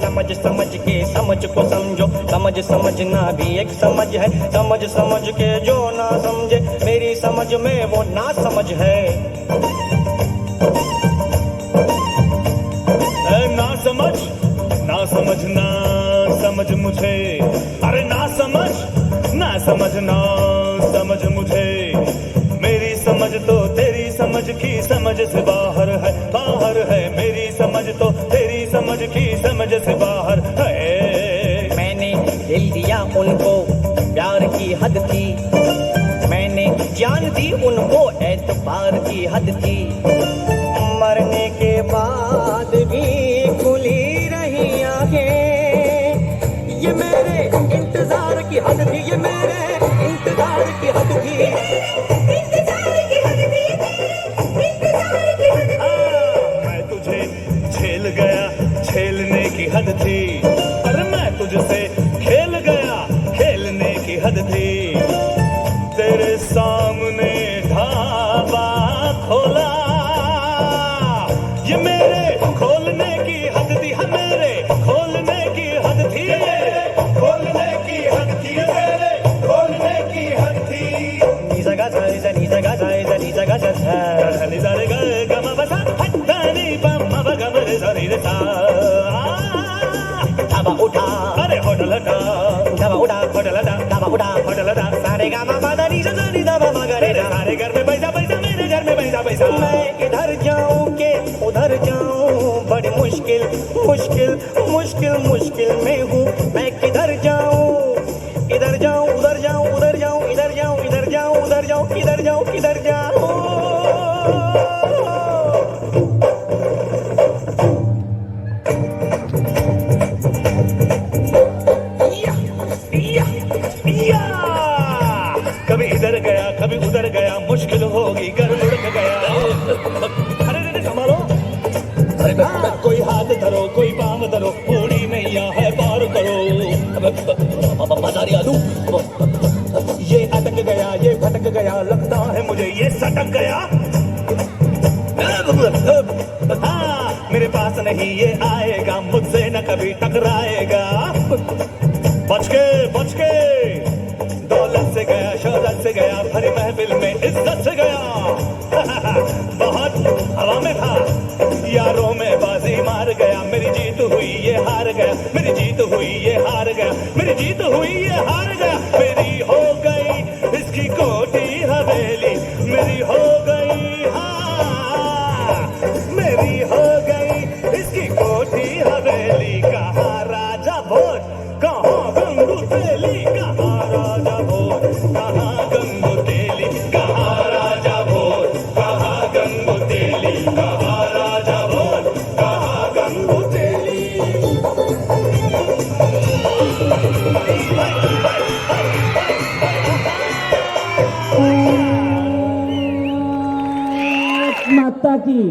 समझ समझ के समझ को समझो, समझ समझना भी एक समझ है। समझ समझ के जो ना समझे, मेरी समझ में वो ना समझ है। ना समझ, ना समझना समझ मुझे, अरे ना समझ, ना समझना समझ मुझे। मेरी समझ तो तेरी समझ की समझ से बाहर है, बाहर है। मेरी समझ तो तेरी समझ की समझ से बाहर है। मैंने दिल दिया उनको, प्यार की हद थी। मैंने जान दी उनको, एतबार की हद थी। मरने के बाद भी खुली रही आंखें, ये मेरे इंतजार की हद थी, ये मेरे इंतजार की हद थी। मैं तुझे झेल गया, झेलने की हद थी। अरे मैं तुझसे खेल गया, खेलने की हद थी। तेरे सामने ढाबा खोला, ये मेरे खोलने की हद थी, हाँ मेरे खोलने की हद थी, खोलने की हद थी, मेरे खोलने की हद थी। निजा गा सा निजा, निजा गा सा निजा, निजा गा सा सा। निजा रे गा मा बा सा, हट्टानी बम मा बा गा मा रे सा रे रे सा। ढाबा उठा, अरे होटल हटा, ढाबा उठा, होटल हटा, ढाबा उठा, होटल हटा। सारे गा मा बा दा नी सा नी दा बा मा गा रे रे। सारे घर में पैसा पैसा, मेरे घर में पैसा पैसा। मैं इधर जाऊं के उधर जाऊं, बड़ी मुश्किल मुश्किल मुश्किल मुश्किल में हूँ। मैं किधर जाऊं, इधर जाऊं उधर जाऊं, उधर जाऊं इधर जाऊं, इधर जाऊं उधर जाऊं, किधर जाऊं किधर जाऊं। कभी इधर गया कभी उधर गया, मुश्किल होगी घर लुढ़क गया। अरे रे संभालो, कोई हाथ धरो कोई पाँव धरो, पूरी नैया है पार करो। बाजारी आलू, ये अटक गया ये भटक गया, लगता है मुझे ये सटक गया। हाँ, मेरे पास नहीं ये आएगा, मुझसे न कभी टकराएगा। बच के दौलत से गया, शोहरत से गया, भरी महफिल में इज्जत से गया। बहुत हवा में था, यारों में बाजी मार गया। मेरी जीत हुई ये हार गया, मेरी जीत हुई ये हार गया, मेरी जीत हुई ये हार गया। मेरी हो गई इसकी कोठी हवेली, मेरी हो गई, हाँ मेरी हो गई इसकी कोठी हवेली। कहाँ राजा भोज, कहाँ गंगू तेली, कहाँ राजा भोज, कहाँ गंगू तेली, कहाँ राजा भोज, कहाँ गंगू तेली, कहाँ राजा भोज, कहाँ गंगू तेली। माता की,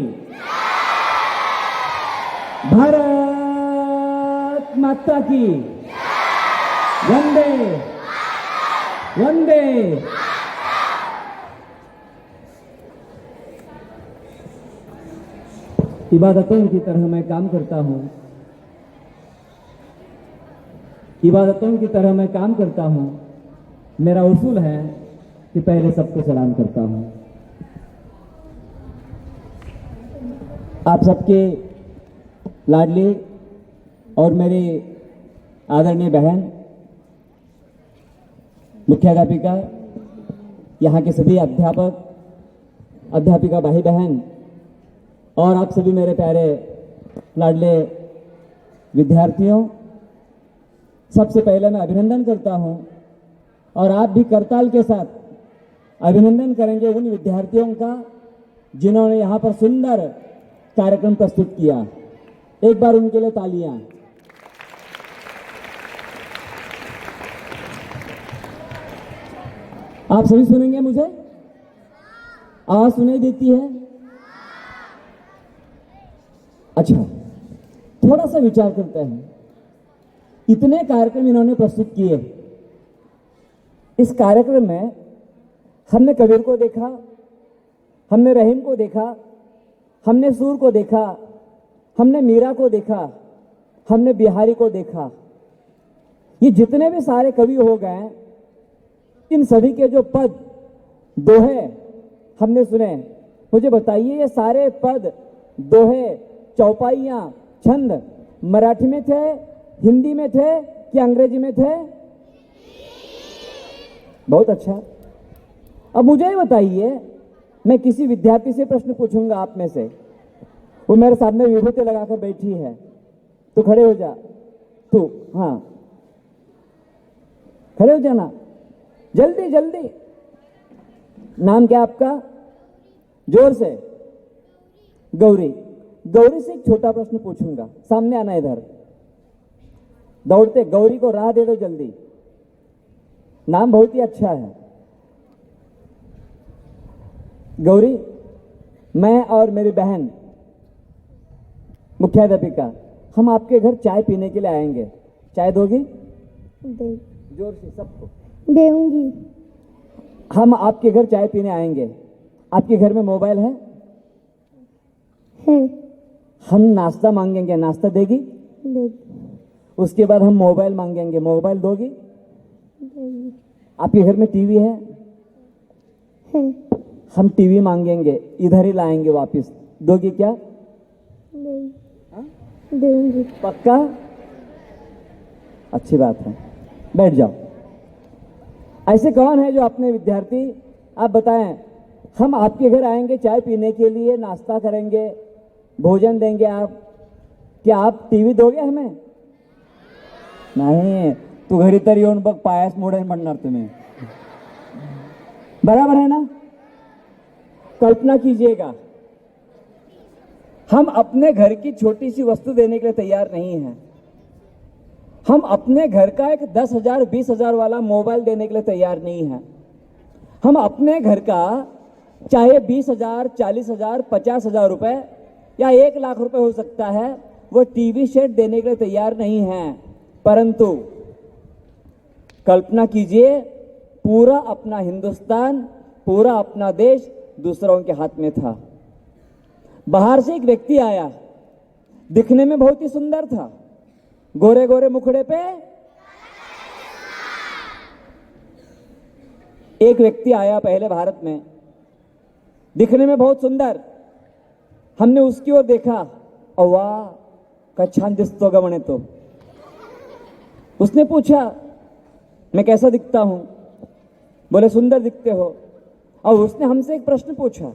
भारत माता की, वंदे वंदे। इबादतों की तरह मैं काम करता हूँ, इबादतों की तरह मैं काम करता हूँ। मेरा उसूल है कि पहले सबको सलाम करता हूँ। आप सबके लाडली और मेरी आदरणीय बहन मुख्याध्यापिका, यहाँ के सभी अध्यापक अध्यापिका भाई बहन और आप सभी मेरे प्यारे लाडले विद्यार्थियों, सबसे पहले मैं अभिनंदन करता हूँ और आप भी करताल के साथ अभिनंदन करेंगे उन विद्यार्थियों का जिन्होंने यहाँ पर सुंदर कार्यक्रम प्रस्तुत किया। एक बार उनके लिए तालियां। आप सभी सुनेंगे मुझे? आवाज सुनाई देती है? अच्छा, थोड़ा सा विचार करते हैं। इतने कार्यक्रम इन्होंने प्रस्तुत किए। इस कार्यक्रम में हमने कबीर को देखा, हमने रहीम को देखा, हमने सूर को देखा, हमने मीरा को देखा, हमने बिहारी को देखा। ये जितने भी सारे कवि हो गए, इन सभी के जो पद दोहे हमने सुने। मुझे बताइए, ये सारे पद दोहे चौपाइयां छंद मराठी में थे, हिंदी में थे कि अंग्रेजी में थे? बहुत अच्छा। अब मुझे ये बताइए, मैं किसी विद्यार्थी से प्रश्न पूछूंगा आप में से, वो मेरे सामने विभूति लगाकर बैठी है, तो खड़े हो जा। तू, हाँ खड़े हो जाना, जल्दी जल्दी। नाम क्या आपका? जोर से। गौरी। गौरी से एक छोटा प्रश्न पूछूंगा, सामने आना इधर। दौड़ते गौरी को राह दे दो जल्दी। नाम बहुत ही अच्छा है। गौरी, मैं और मेरी बहन मुख्याध्यापिका, हम आपके घर चाय पीने के लिए आएंगे। चाय दोगी? जोर से सबको। देऊंगी। हम आपके घर चाय पीने आएंगे। आपके घर में मोबाइल है? है। हम नाश्ता मांगेंगे, नाश्ता देगी? देगी। उसके बाद हम मोबाइल मांगेंगे, मोबाइल दोगी? देगी। आपके घर में टीवी है? है। हम टीवी मांगेंगे, इधर ही लाएंगे वापस, दोगी क्या? देंगी। पक्का? अच्छी बात है, बैठ जाओ। ऐसे कौन है जो अपने विद्यार्थी, आप बताएं, हम आपके घर आएंगे चाय पीने के लिए, नाश्ता करेंगे, भोजन देंगे आप, क्या आप टीवी दोगे हमें? नाही, तू घरी तर येऊन बघ, पायास मोडून म्हणणार तुम्ही। बराबर है ना? कल्पना कीजिएगा, हम अपने घर की छोटी सी वस्तु देने के लिए तैयार नहीं हैं। हम अपने घर का एक 10,000 20,000 वाला मोबाइल देने के लिए तैयार नहीं हैं। हम अपने घर का चाहे 20,000 40,000 50,000 रुपए या 1 लाख रुपए हो सकता है, वो टीवी सेट देने के लिए तैयार नहीं हैं। परंतु कल्पना कीजिए, पूरा अपना हिंदुस्तान, पूरा अपना देश दूसरों के हाथ में था। बाहर से एक व्यक्ति आया, दिखने में बहुत ही सुंदर था, गोरे गोरे मुखड़े पे एक व्यक्ति आया पहले भारत में, दिखने में बहुत सुंदर। हमने उसकी ओर देखा और वाह का छान दिसतो ग म्हणे तो। उसने पूछा, मैं कैसा दिखता हूं? बोले सुंदर दिखते हो। और उसने हमसे एक प्रश्न पूछा,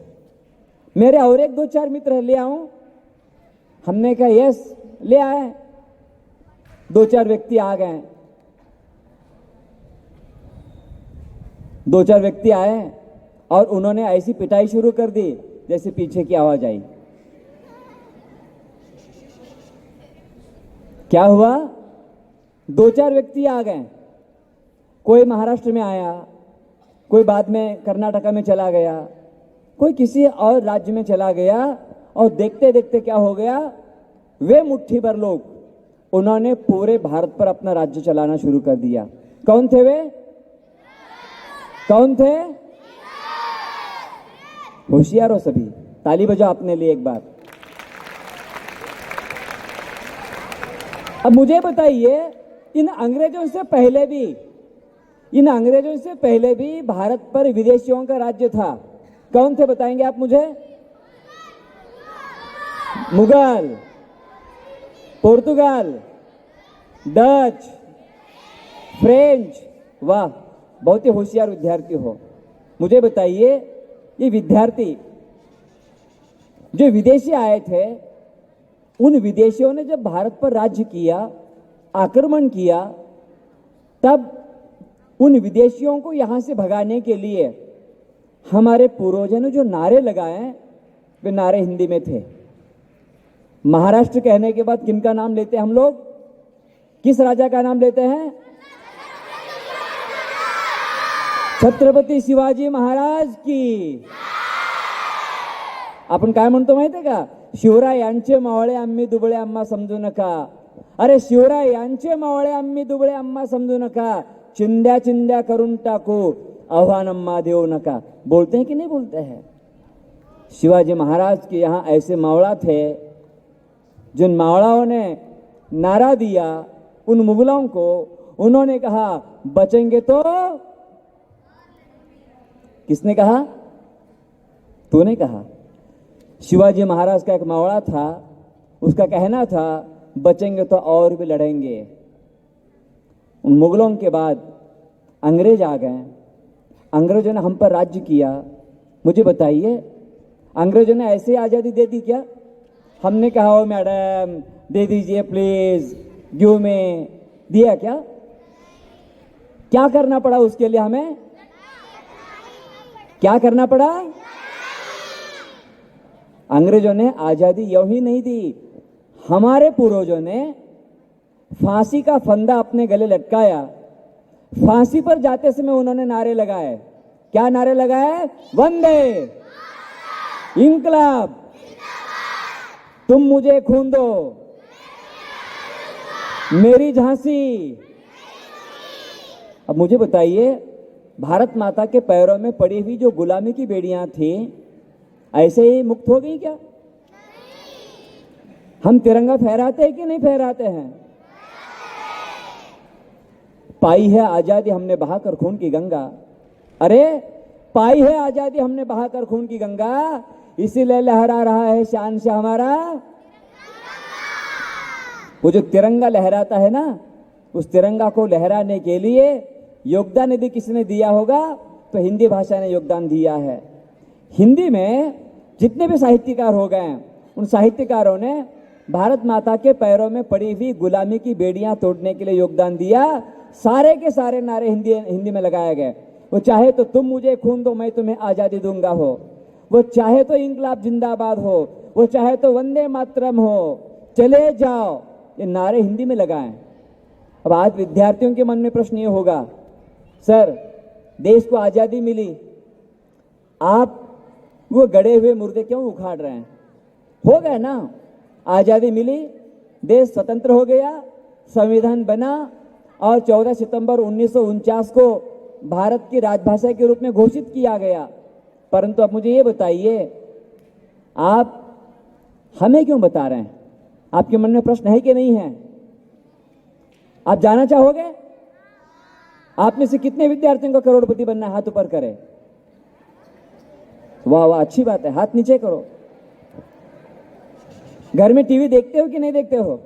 मेरे और एक 2-4 मित्र ले आऊं? हमने कहा यस, ले आए। 2-4 व्यक्ति आ गए। 2-4 व्यक्ति आए और उन्होंने ऐसी पिटाई शुरू कर दी जैसे पीछे की आवाज आई। क्या हुआ? 2-4 व्यक्ति आ गए। कोई महाराष्ट्र में आया, कोई बाद में कर्नाटका में चला गया, कोई किसी और राज्य में चला गया। और देखते देखते क्या हो गया, वे मुट्ठी भर लोग, उन्होंने पूरे भारत पर अपना राज्य चलाना शुरू कर दिया। कौन थे वे? कौन थे? होशियार हो सभी, ताली बजाओ अपने लिए एक बार। अब मुझे बताइए, इन अंग्रेजों से पहले भी भारत पर विदेशियों का राज्य था। कौन थे बताएंगे आप मुझे? Mughal, Portugal, Dutch, French. वाह, बहुत ही होशियार विद्यार्थी हो। मुझे बताइए, ये विद्यार्थी जो विदेशी आए थे, उन विदेशियों ने जब भारत पर राज्य किया, आक्रमण किया, तब उन विदेशियों को यहां से भगाने के लिए हमारे पूर्वजों ने जो नारे लगाए, वे नारे हिंदी में थे। महाराष्ट्र कहने के बाद किनका नाम लेते हैं हम लोग? किस राजा का नाम लेते हैं? छत्रपती शिवाजी महाराज की। आपण काय म्हणतो माहितीये का? शिवराय यांचे मावळे आम्ही दुबळे आम्हा समजू नका. अरे शिवराय यांचे मावळे आम्ही दुबळे आम्हा समजू नका, चिंध्या चिंध्या करून टाकू, आव्हान अम्मा देऊ नका. बोलते हैं कि नहीं बोलते हैं? शिवाजी महाराज के यहाँ ऐसे मावड़ा थे, जिन मावड़ाओं ने नारा दिया उन मुगलों को, उन्होंने कहा बचेंगे तो। किसने कहा? तूने कहा। शिवाजी महाराज का एक मावड़ा था, उसका कहना था बचेंगे तो और भी लड़ेंगे। उन मुगलों के बाद अंग्रेज आ गए, अंग्रेजों ने हम पर राज्य किया। मुझे बताइए, अंग्रेजों ने ऐसे आज़ादी दे दी क्या? हमने कहा ओ मैडम दे दीजिए प्लीज, गिव में, दिया क्या? क्या करना पड़ा उसके लिए? हमें क्या करना पड़ा? अंग्रेजों ने आजादी यूं ही नहीं दी, हमारे पूर्वजों ने फांसी का फंदा अपने गले लटकाया। फांसी पर जाते समय उन्होंने नारे लगाए। क्या नारे लगाए? वंदे, इंकलाब, तुम मुझे खून दो, मेरी झांसी। अब मुझे बताइए, भारत माता के पैरों में पड़ी हुई जो गुलामी की बेड़ियां थी, ऐसे ही मुक्त हो गई क्या? हम तिरंगा फहराते हैं कि नहीं फहराते हैं? पाई है आजादी हमने बहाकर खून की गंगा। अरे पाई है आजादी हमने बहाकर खून की गंगा, इसीलिए लहरा रहा है शान से हमारा। वो जो तिरंगा लहराता है ना, उस तिरंगा को लहराने के लिए योगदान यदि किसने दिया होगा तो हिंदी भाषा ने योगदान दिया है। हिंदी में जितने भी साहित्यकार हो गए, उन साहित्यकारों ने भारत माता के पैरों में पड़ी हुई गुलामी की बेड़ियां तोड़ने के लिए योगदान दिया। सारे के सारे नारे हिंदी में लगाए गए। वो चाहे तो तुम मुझे खून दो मैं तुम्हें आजादी दूंगा हो, वो चाहे तो इंकलाब जिंदाबाद हो, वो चाहे तो वंदे मातरम हो, चले जाओ, ये नारे हिंदी में लगाएं। अब आज विद्यार्थियों के मन में प्रश्न ये होगा, सर देश को आजादी मिली, आप वो गड़े हुए मुर्दे क्यों उखाड़ रहे हैं? हो गए ना, आजादी मिली, देश स्वतंत्र हो गया, संविधान बना और 14 सितंबर 1949 को भारत की राजभाषा के रूप में घोषित किया गया। परंतु अब मुझे ये बताइए, आप हमें क्यों बता रहे हैं? आपके मन में प्रश्न है कि नहीं है? आप जानना चाहोगे? आप में से कितने विद्यार्थियों को करोड़पति बनना है? हाथ ऊपर करें। वाह वाह, अच्छी बात है, हाथ नीचे करो। घर में टीवी देखते हो कि नहीं देखते हो?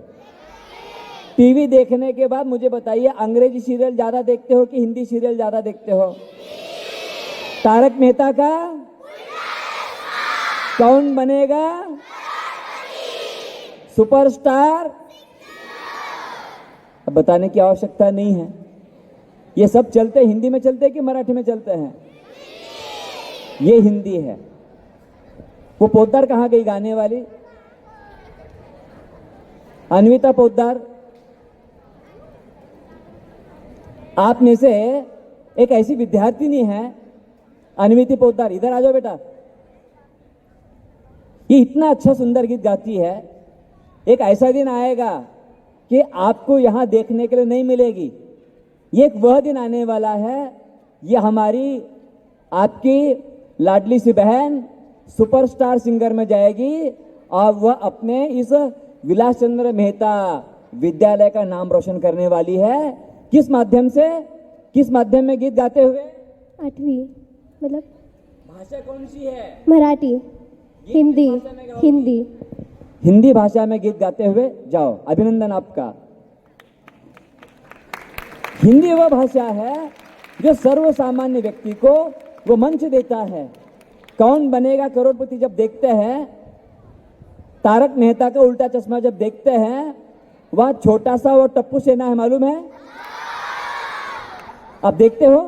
टीवी देखने के बाद मुझे बताइए, अंग्रेजी सीरियल ज्यादा देखते हो कि हिंदी सीरियल ज्यादा देखते हो? तारक मेहता का कौन बनेगा सुपरस्टार? अब बताने की आवश्यकता नहीं है। ये सब चलते हिंदी में चलते हैं कि मराठी में चलते हैं? ये हिंदी है। वो पोद्दार कहाँ गई गाने वाली? अन्विता पोद्दार। आप में से एक ऐसी विद्यार्थिनी है अन्विता पोद्दार, इधर आ जाओ बेटा। ये इतना अच्छा सुंदर गीत गाती है। एक ऐसा दिन आएगा कि आपको यहां देखने के लिए नहीं मिलेगी। ये एक वह दिन आने वाला है, ये हमारी आपकी लाडली सी बहन सुपरस्टार सिंगर में जाएगी और वह अपने इस विलास चंद्र मेहता विद्यालय का नाम रोशन करने वाली है। किस माध्यम से, किस माध्यम में गीत गाते हुए? 8वीं, मतलब भाषा कौन सी है? मराठी, हिंदी, हिंदी। हिंदी भाषा में गीत गाते हुए जाओ, अभिनंदन आपका। हिंदी वह भाषा है जो सर्व सामान्य व्यक्ति को वो मंच देता है। कौन बनेगा करोड़पति जब देखते हैं, तारक मेहता का उल्टा चश्मा जब देखते हैं, वह छोटा सा वो टप्पू सेना है, मालूम है? आप देखते हो?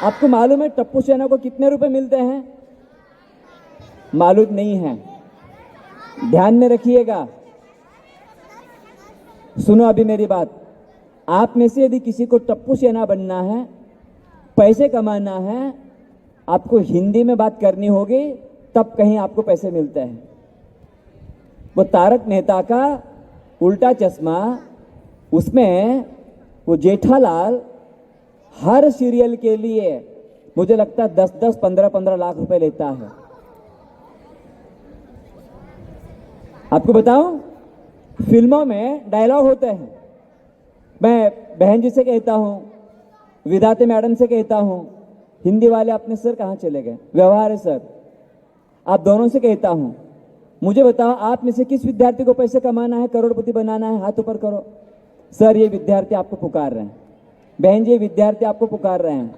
आपको मालूम है टप्पू सेना को कितने रुपए मिलते हैं? मालूम नहीं है, ध्यान में रखिएगा। सुनो अभी मेरी बात, आप में से यदि किसी को टप्पू सेना बनना है, पैसे कमाना है, आपको हिंदी में बात करनी होगी, तब कहीं आपको पैसे मिलते हैं। वो तारक मेहता का उल्टा चश्मा, उसमें वो जेठालाल हर सीरियल के लिए मुझे लगता है 10-10, 15-15 लाख रुपए लेता है। आपको बताऊं, फिल्मों में डायलॉग होते हैं, मैं बहन जी से कहता हूं, विधाते मैडम से कहता हूं, हिंदी वाले अपने सर कहां चले गए, व्यवहार है सर, आप दोनों से कहता हूं, मुझे बताओ आप में से किस विद्यार्थी को पैसे कमाना है, करोड़पति बनाना है? हाथ ऊपर करो। सर ये विद्यार्थी आपको पुकार रहे हैं, बहन जी ये विद्यार्थी आपको पुकार रहे हैं,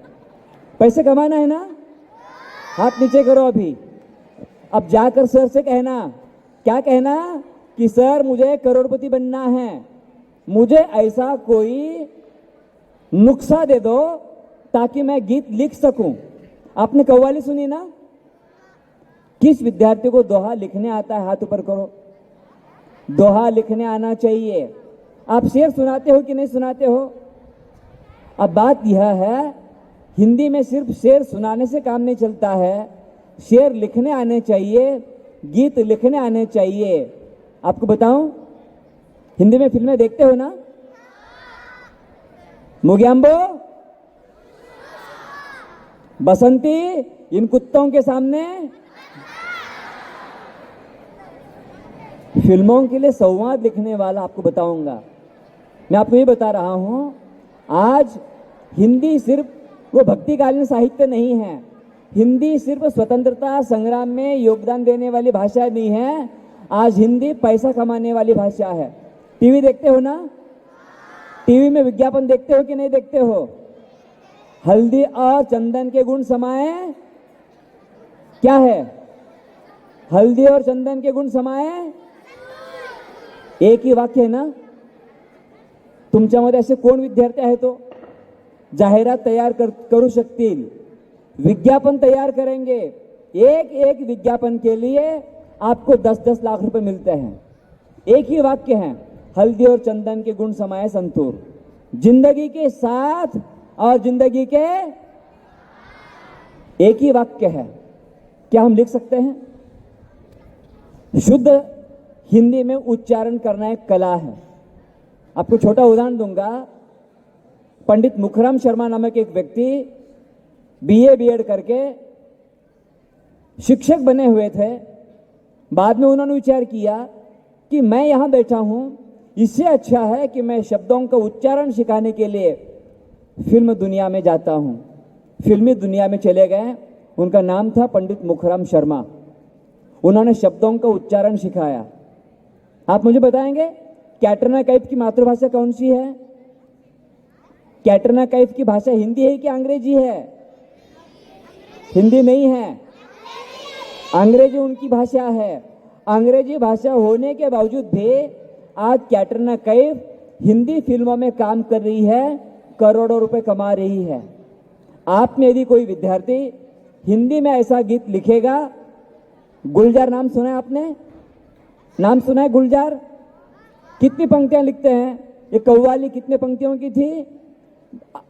पैसे कमाना है ना? हाथ नीचे करो अभी। अब जाकर सर से कहना, क्या कहना कि सर मुझे करोड़पति बनना है, मुझे ऐसा कोई नुस्खा दे दो ताकि मैं गीत लिख सकूं। आपने कव्वाली सुनी ना? किस विद्यार्थी को दोहा लिखने आता है? हाथ ऊपर करो। दोहा लिखने आना चाहिए। आप शेर सुनाते हो कि नहीं सुनाते हो? अब बात यह है, हिंदी में सिर्फ शेर सुनाने से काम नहीं चलता है, शेर लिखने आने चाहिए, गीत लिखने आने चाहिए। आपको बताऊं, हिंदी में फिल्में देखते हो ना? मुग्यांबो, बसंती, इन कुत्तों के सामने फिल्मों के लिए संवाद लिखने वाला आपको बताऊंगा। मैं आपको ये बता रहा हूं, आज हिंदी सिर्फ वो भक्तिकालीन साहित्य नहीं है, हिंदी सिर्फ स्वतंत्रता संग्राम में योगदान देने वाली भाषा नहीं है, आज हिंदी पैसा कमाने वाली भाषा है। टीवी देखते हो ना? टीवी में विज्ञापन देखते हो कि नहीं देखते हो? हल्दी और चंदन के गुण समाए, क्या है? हल्दी और चंदन के गुण समाए, एक ही वाक्य है ना? तुमच्यामध्ये असे कोण विद्यार्थी आहे तो जाहिरात तयार करू शकतील, विज्ञापन तैयार करेंगे, एक एक विज्ञापन के लिए आपको 10-10 लाख रुपए मिलते हैं। एक ही वाक्य है, हल्दी और चंदन के गुण समाये संतूर, जिंदगी के साथ और जिंदगी के, एक ही वाक्य है। क्या हम लिख सकते हैं? शुद्ध हिंदी में उच्चारण करना एक कला है। आपको छोटा उदाहरण दूंगा। पंडित मुखराम शर्मा नामक एक व्यक्ति बीए बीएड करके शिक्षक बने हुए थे। बाद में उन्होंने विचार किया कि मैं यहां बैठा हूं, इससे अच्छा है कि मैं शब्दों का उच्चारण सिखाने के लिए फिल्म दुनिया में जाता हूं। फिल्मी दुनिया में चले गए। उनका नाम था पंडित मुखराम शर्मा। उन्होंने शब्दों का उच्चारण सिखाया। आप मुझे बताएंगे कैटरीना कैफ की मातृभाषा कौन सी है? कैटरीना कैफ की भाषा हिंदी है कि अंग्रेजी है? हिंदी नहीं है, अंग्रेजी उनकी भाषा है। अंग्रेजी भाषा होने के बावजूद भी आज कैटरीना कैफ हिंदी फिल्मों में काम कर रही है, करोड़ों रुपए कमा रही है। आप में यदि कोई विद्यार्थी हिंदी में ऐसा गीत लिखेगा, गुलजार नाम सुना है आपने? नाम सुना है गुलजार? कितनी पंक्तियां लिखते हैं? ये कव्वाली कितने पंक्तियों की थी?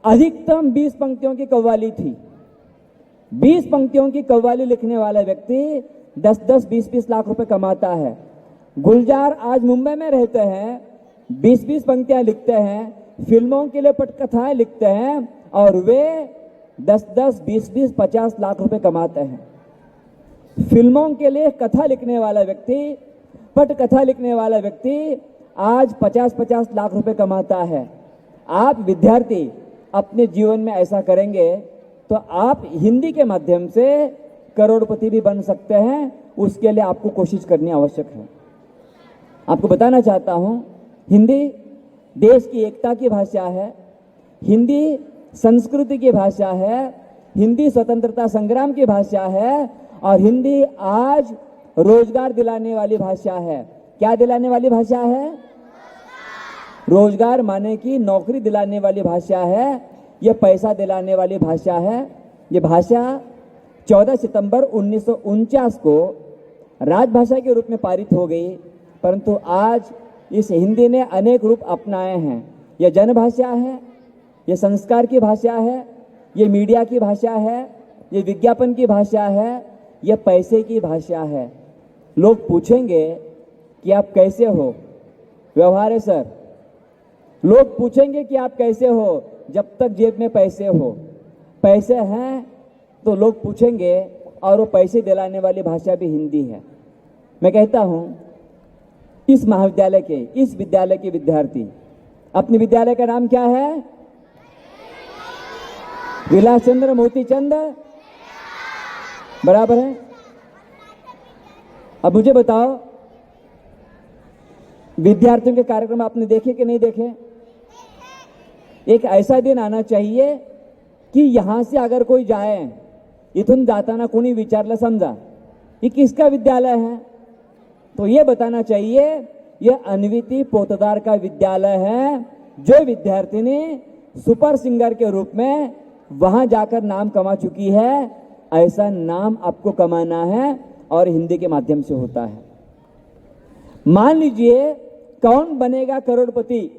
अधिकतम 20 पंक्तियों की कव्वाली थी। 20 पंक्तियों की कव्वाली लिखने वाला व्यक्ति 10-10, 20-20 लाख रुपए कमाता है। गुलजार आज मुंबई में रहते हैं, 20-20 पंक्तियां लिखते हैं, फिल्मों के लिए पटकथाएं लिखते हैं और वे 10-10, 20-20, 50 लाख रुपए कमाते हैं। फिल्मों के लिए कथा लिखने वाला व्यक्ति, पटकथा लिखने वाला व्यक्ति आज 50-50 लाख रुपए कमाता है। आप विद्यार्थी अपने जीवन में ऐसा करेंगे तो आप हिंदी के माध्यम से करोड़पति भी बन सकते हैं। उसके लिए आपको कोशिश करनी आवश्यक है। आपको बताना चाहता हूं, हिंदी देश की एकता की भाषा है, हिंदी संस्कृति की भाषा है, हिंदी स्वतंत्रता संग्राम की भाषा है और हिंदी आज रोजगार दिलाने वाली भाषा है। क्या दिलाने वाली भाषा है? रोजगार माने कि नौकरी दिलाने वाली भाषा है, यह पैसा दिलाने वाली भाषा है। ये भाषा 14 सितंबर 1949 को राजभाषा के रूप में पारित हो गई, परंतु आज इस हिंदी ने अनेक रूप अपनाए हैं। यह जनभाषा है, यह संस्कार की भाषा है, यह मीडिया की भाषा है, यह विज्ञापन की भाषा है, यह पैसे की भाषा है। लोग पूछेंगे कि आप कैसे हो? व्यवहार है सर। लोग पूछेंगे कि आप कैसे हो जब तक जेब में पैसे हो। पैसे हैं तो लोग पूछेंगे, और वो पैसे दिलाने वाली भाषा भी हिंदी है। मैं कहता हूं, इस महाविद्यालय के, इस विद्यालय के विद्यार्थी, अपने विद्यालय का नाम क्या है? विलास चंद्र मोती चंद, बराबर है। अब मुझे बताओ, विद्यार्थियों के कार्यक्रम आपने देखे कि नहीं देखे? एक ऐसा दिन आना चाहिए की यहां से अगर कोई जाए, इथून जाताना कोणी विचारलं समजा ये किसका विद्यालय है, तो ये बताना चाहिए यह अन्विति पोतदार का विद्यालय है, जो विद्यार्थी ने सुपर सिंगर के रूप में वहां जाकर नाम कमा चुकी है। ऐसा नाम आपको कमाना है और हिंदी के माध्यम से होता है। मान लीजिए कौन बनेगा करोड़पति?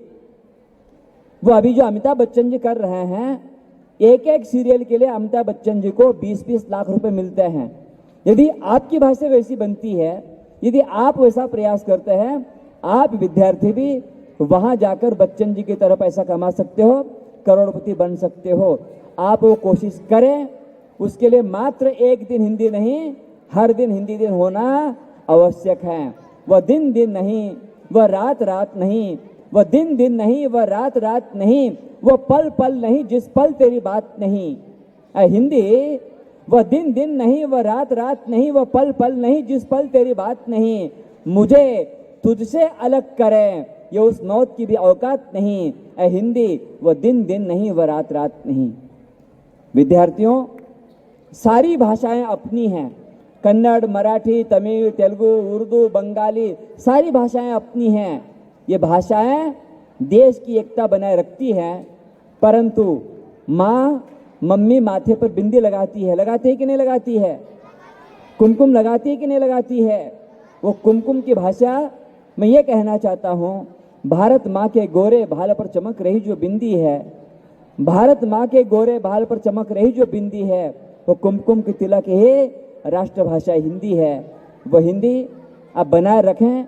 वो अभी जो अमिताभ बच्चन जी कर रहे हैं, एक एक सीरियल के लिए अमिताभ बच्चन जी को 20-20 लाख रुपए मिलते हैं। यदि आपकी भाषा वैसी बनती है, यदि आप वैसा प्रयास करते हैं, आप विद्यार्थी भी वहां जाकर बच्चन जी की तरह पैसा कमा सकते हो, करोड़पति बन सकते हो। आप वो कोशिश करें। उसके लिए मात्र एक दिन हिंदी नहीं, हर दिन हिंदी दिन होना आवश्यक है। वह दिन दिन नहीं, वह रात रात नहीं, वह दिन दिन नहीं, वह रात रात नहीं, वह पल पल नहीं जिस पल तेरी बात नहीं। हिंदी, वह दिन दिन नहीं, वह रात रात नहीं, वह पल पल नहीं जिस पल तेरी बात नहीं। मुझे तुझसे अलग करे ये उस मौत की भी औकात नहीं। हिंदी, वह दिन दिन नहीं, वह रात रात नहीं। विद्यार्थियों, सारी भाषाएं अपनी हैं। कन्नड़, मराठी, तमिल, तेलुगु, उर्दू, बंगाली, सारी भाषाएं अपनी हैं। ये भाषाएं देश की एकता बनाए रखती हैं, परंतु माँ, मम्मी माथे पर बिंदी लगाती है कि नहीं लगाती है? कुमकुम लगाती है कि नहीं लगाती है? वो कुमकुम की भाषा, मैं ये कहना चाहता हूँ, भारत माँ के गोरे भाल पर चमक रही जो बिंदी है, भारत माँ के गोरे भाल पर चमक रही जो बिंदी है, वो कुमकुम की तिलक ही राष्ट्रभाषा हिंदी है। वो हिंदी आप बनाए रखें,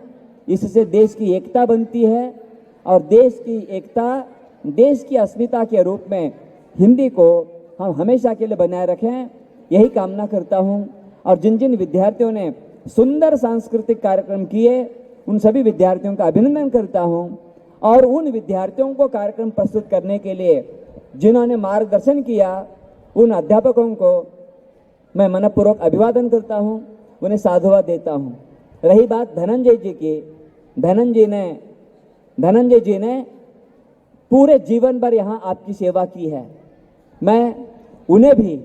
इससे देश की एकता बनती है और देश की एकता, देश की अस्मिता के रूप में हिंदी को हम हमेशा के लिए बनाए रखें, यही कामना करता हूं। और जिन जिन विद्यार्थियों ने सुंदर सांस्कृतिक कार्यक्रम किए, उन सभी विद्यार्थियों का अभिनंदन करता हूं। और उन विद्यार्थियों को कार्यक्रम प्रस्तुत करने के लिए जिन्होंने मार्गदर्शन किया, उन अध्यापकों को मैं मनपूर्वक अभिवादन करता हूं, उन्हें साधुवाद देता हूं। रही बात धनंजय जी की, धनंजय जी ने पूरे जीवन भर यहाँ आपकी सेवा की है। मैं उन्हें भी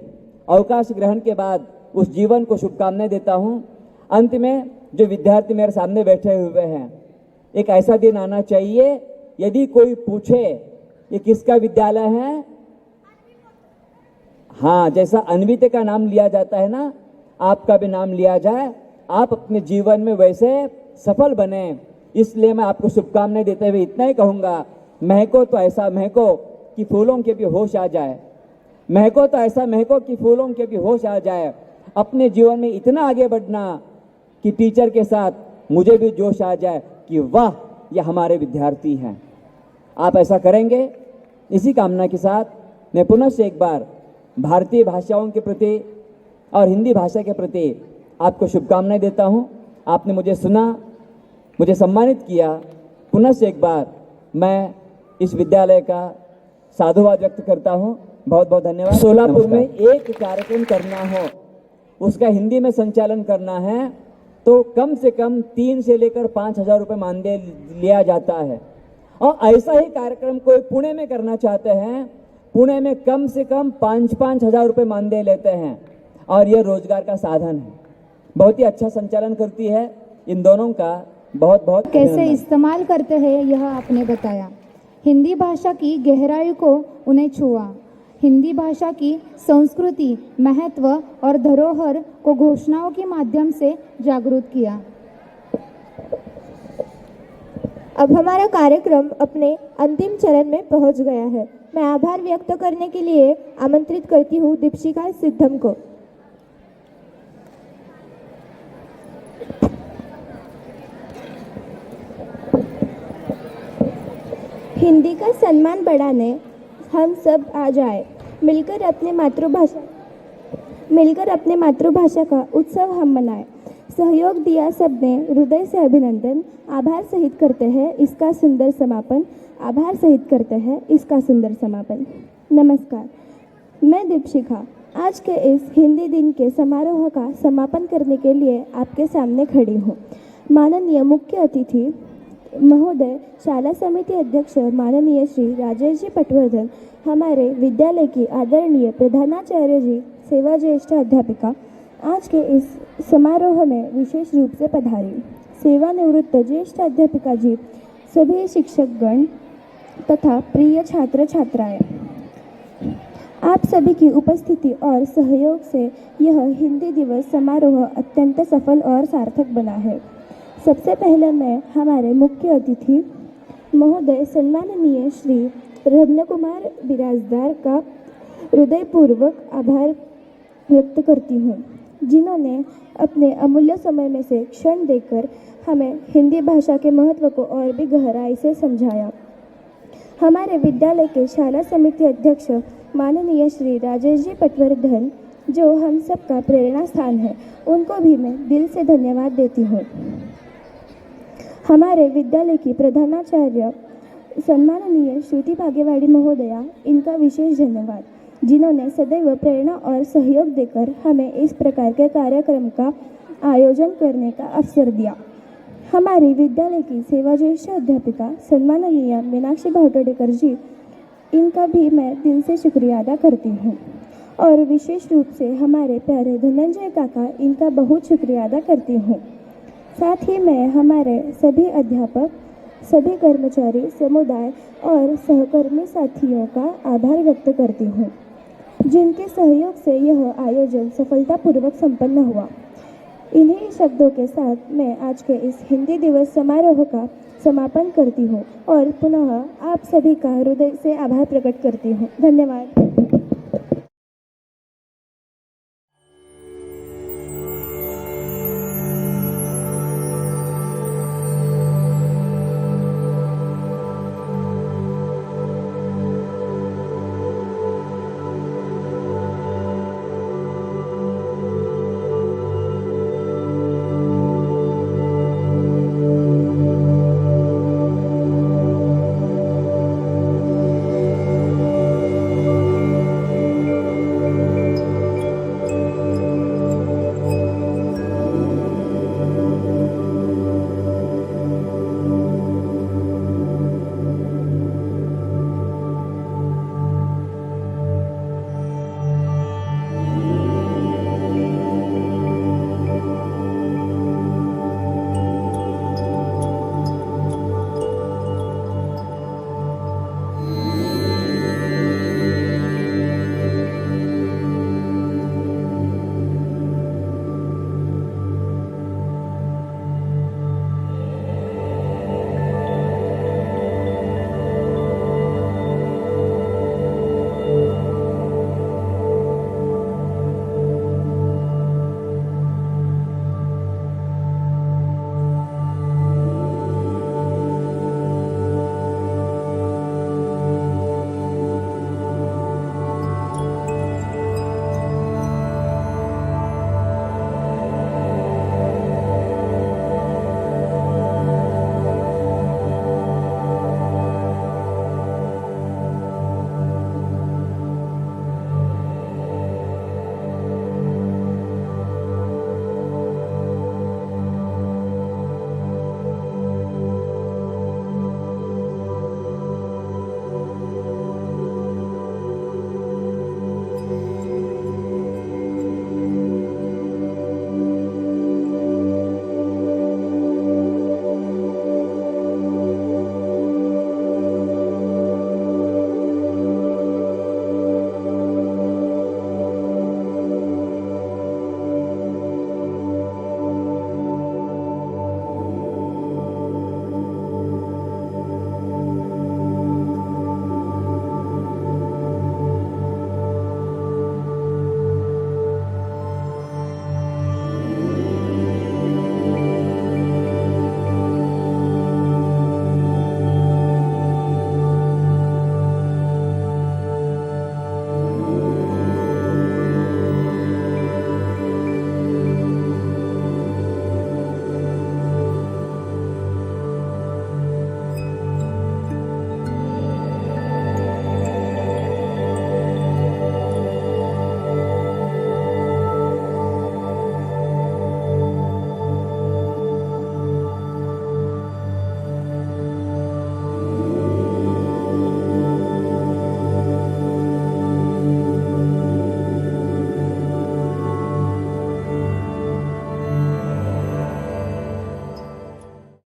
अवकाश ग्रहण के बाद उस जीवन को शुभकामनाएं देता हूँ। अंत में जो विद्यार्थी मेरे सामने बैठे हुए हैं, एक ऐसा दिन आना चाहिए, यदि कोई पूछे ये किसका विद्यालय है, हाँ, जैसा अन्वित का नाम लिया जाता है ना, आपका भी नाम लिया जाए। आप अपने जीवन में वैसे सफल बने, इसलिए मैं आपको शुभकामनाएं देते हुए इतना ही कहूँगा, महको तो ऐसा महको कि फूलों के भी होश आ जाए, महको तो ऐसा महको कि फूलों के भी होश आ जाए। अपने जीवन में इतना आगे बढ़ना कि टीचर के साथ मुझे भी जोश आ जाए कि वाह, ये हमारे विद्यार्थी हैं। आप ऐसा करेंगे, इसी कामना के साथ मैं पुनः से एक बार भारतीय भाषाओं के प्रति और हिंदी भाषा के प्रति आपको शुभकामनाएं देता हूं। आपने मुझे सुना, मुझे सम्मानित किया, पुनः से एक बार मैं इस विद्यालय का साधुवाद व्यक्त करता हूँ। बहुत बहुत धन्यवाद। सोलापुर में एक कार्यक्रम करना हो, उसका हिंदी में संचालन करना है तो कम से कम 3 से लेकर 5,000 रुपये मानदेय लिया जाता है। और ऐसा ही कार्यक्रम कोई पुणे में करना चाहते हैं, पुणे में कम से कम 5-5 हजार रुपये मानदेय लेते हैं और यह रोजगार का साधन है। बहुत ही अच्छा संचालन करती है। इन दोनों का बहुत बहुत कैसे इस्तेमाल करते हैं यह आपने बताया। हिंदी भाषा की गहराई को उन्हें छुआ, हिंदी भाषा की संस्कृति, महत्व और धरोहर को घोषणाओं के माध्यम से जागरूक किया। अब हमारा कार्यक्रम अपने अंतिम चरण में पहुंच गया है। मैं आभार व्यक्त करने के लिए आमंत्रित करती हूँ दीपशिखा सिद्धम को। हिंदी का सम्मान बढ़ाने हम सब आ जाए, मिलकर अपने मातृभाषा का उत्सव हम मनाएं। सहयोग दिया सबने, हृदय से अभिनंदन। आभार सहित करते हैं इसका सुंदर समापन। आभार सहित करते हैं इसका सुंदर समापन। नमस्कार, मैं दीपशिखा आज के इस हिंदी दिन के समारोह का समापन करने के लिए आपके सामने खड़ी हूँ। माननीय मुख्य अतिथि महोदय, शाला समिति अध्यक्ष माननीय श्री राजेश जी पटवर्धन, हमारे विद्यालय की आदरणीय प्रधानाचार्य जी, सेवा ज्येष्ठ अध्यापिका, आज के इस समारोह में विशेष रूप से पधारी, सेवानिवृत्त ज्येष्ठ अध्यापिका जी, सभी शिक्षकगण तथा प्रिय छात्र छात्राएं, आप सभी की उपस्थिति और सहयोग से यह हिंदी दिवस समारोह अत्यंत सफल और सार्थक बना है। सबसे पहले मैं हमारे मुख्य अतिथि महोदय सम्माननीय श्री रत्न कुमार बिराजदार का हृदयपूर्वक आभार व्यक्त करती हूँ, जिन्होंने अपने अमूल्य समय में से क्षण देकर हमें हिंदी भाषा के महत्व को और भी गहराई से समझाया। हमारे विद्यालय के शाला समिति अध्यक्ष माननीय श्री राजेश जी पटवर्धन, जो हम सबका प्रेरणा स्थान है, उनको भी मैं दिल से धन्यवाद देती हूँ। हमारे विद्यालय की प्रधानाचार्य सम्माननीय श्रुति भाग्यवाड़ी महोदया, इनका विशेष धन्यवाद, जिन्होंने सदैव प्रेरणा और सहयोग देकर हमें इस प्रकार के कार्यक्रम का आयोजन करने का अवसर दिया। हमारी विद्यालय की सेवा ज्येष्ठ अध्यापिका सम्माननीय मीनाक्षी भावटोडेकर जी, इनका भी मैं दिल से शुक्रिया अदा करती हूँ। और विशेष रूप से हमारे प्यारे धनंजय काका, इनका बहुत शुक्रिया अदा करती हूँ। साथ ही मैं हमारे सभी अध्यापक, सभी कर्मचारी, समुदाय और सहकर्मी साथियों का आभार व्यक्त करती हूँ, जिनके सहयोग से यह आयोजन सफलतापूर्वक संपन्न हुआ। इन्हीं शब्दों के साथ मैं आज के इस हिंदी दिवस समारोह का समापन करती हूँ और पुनः आप सभी का हृदय से आभार प्रकट करती हूँ। धन्यवाद।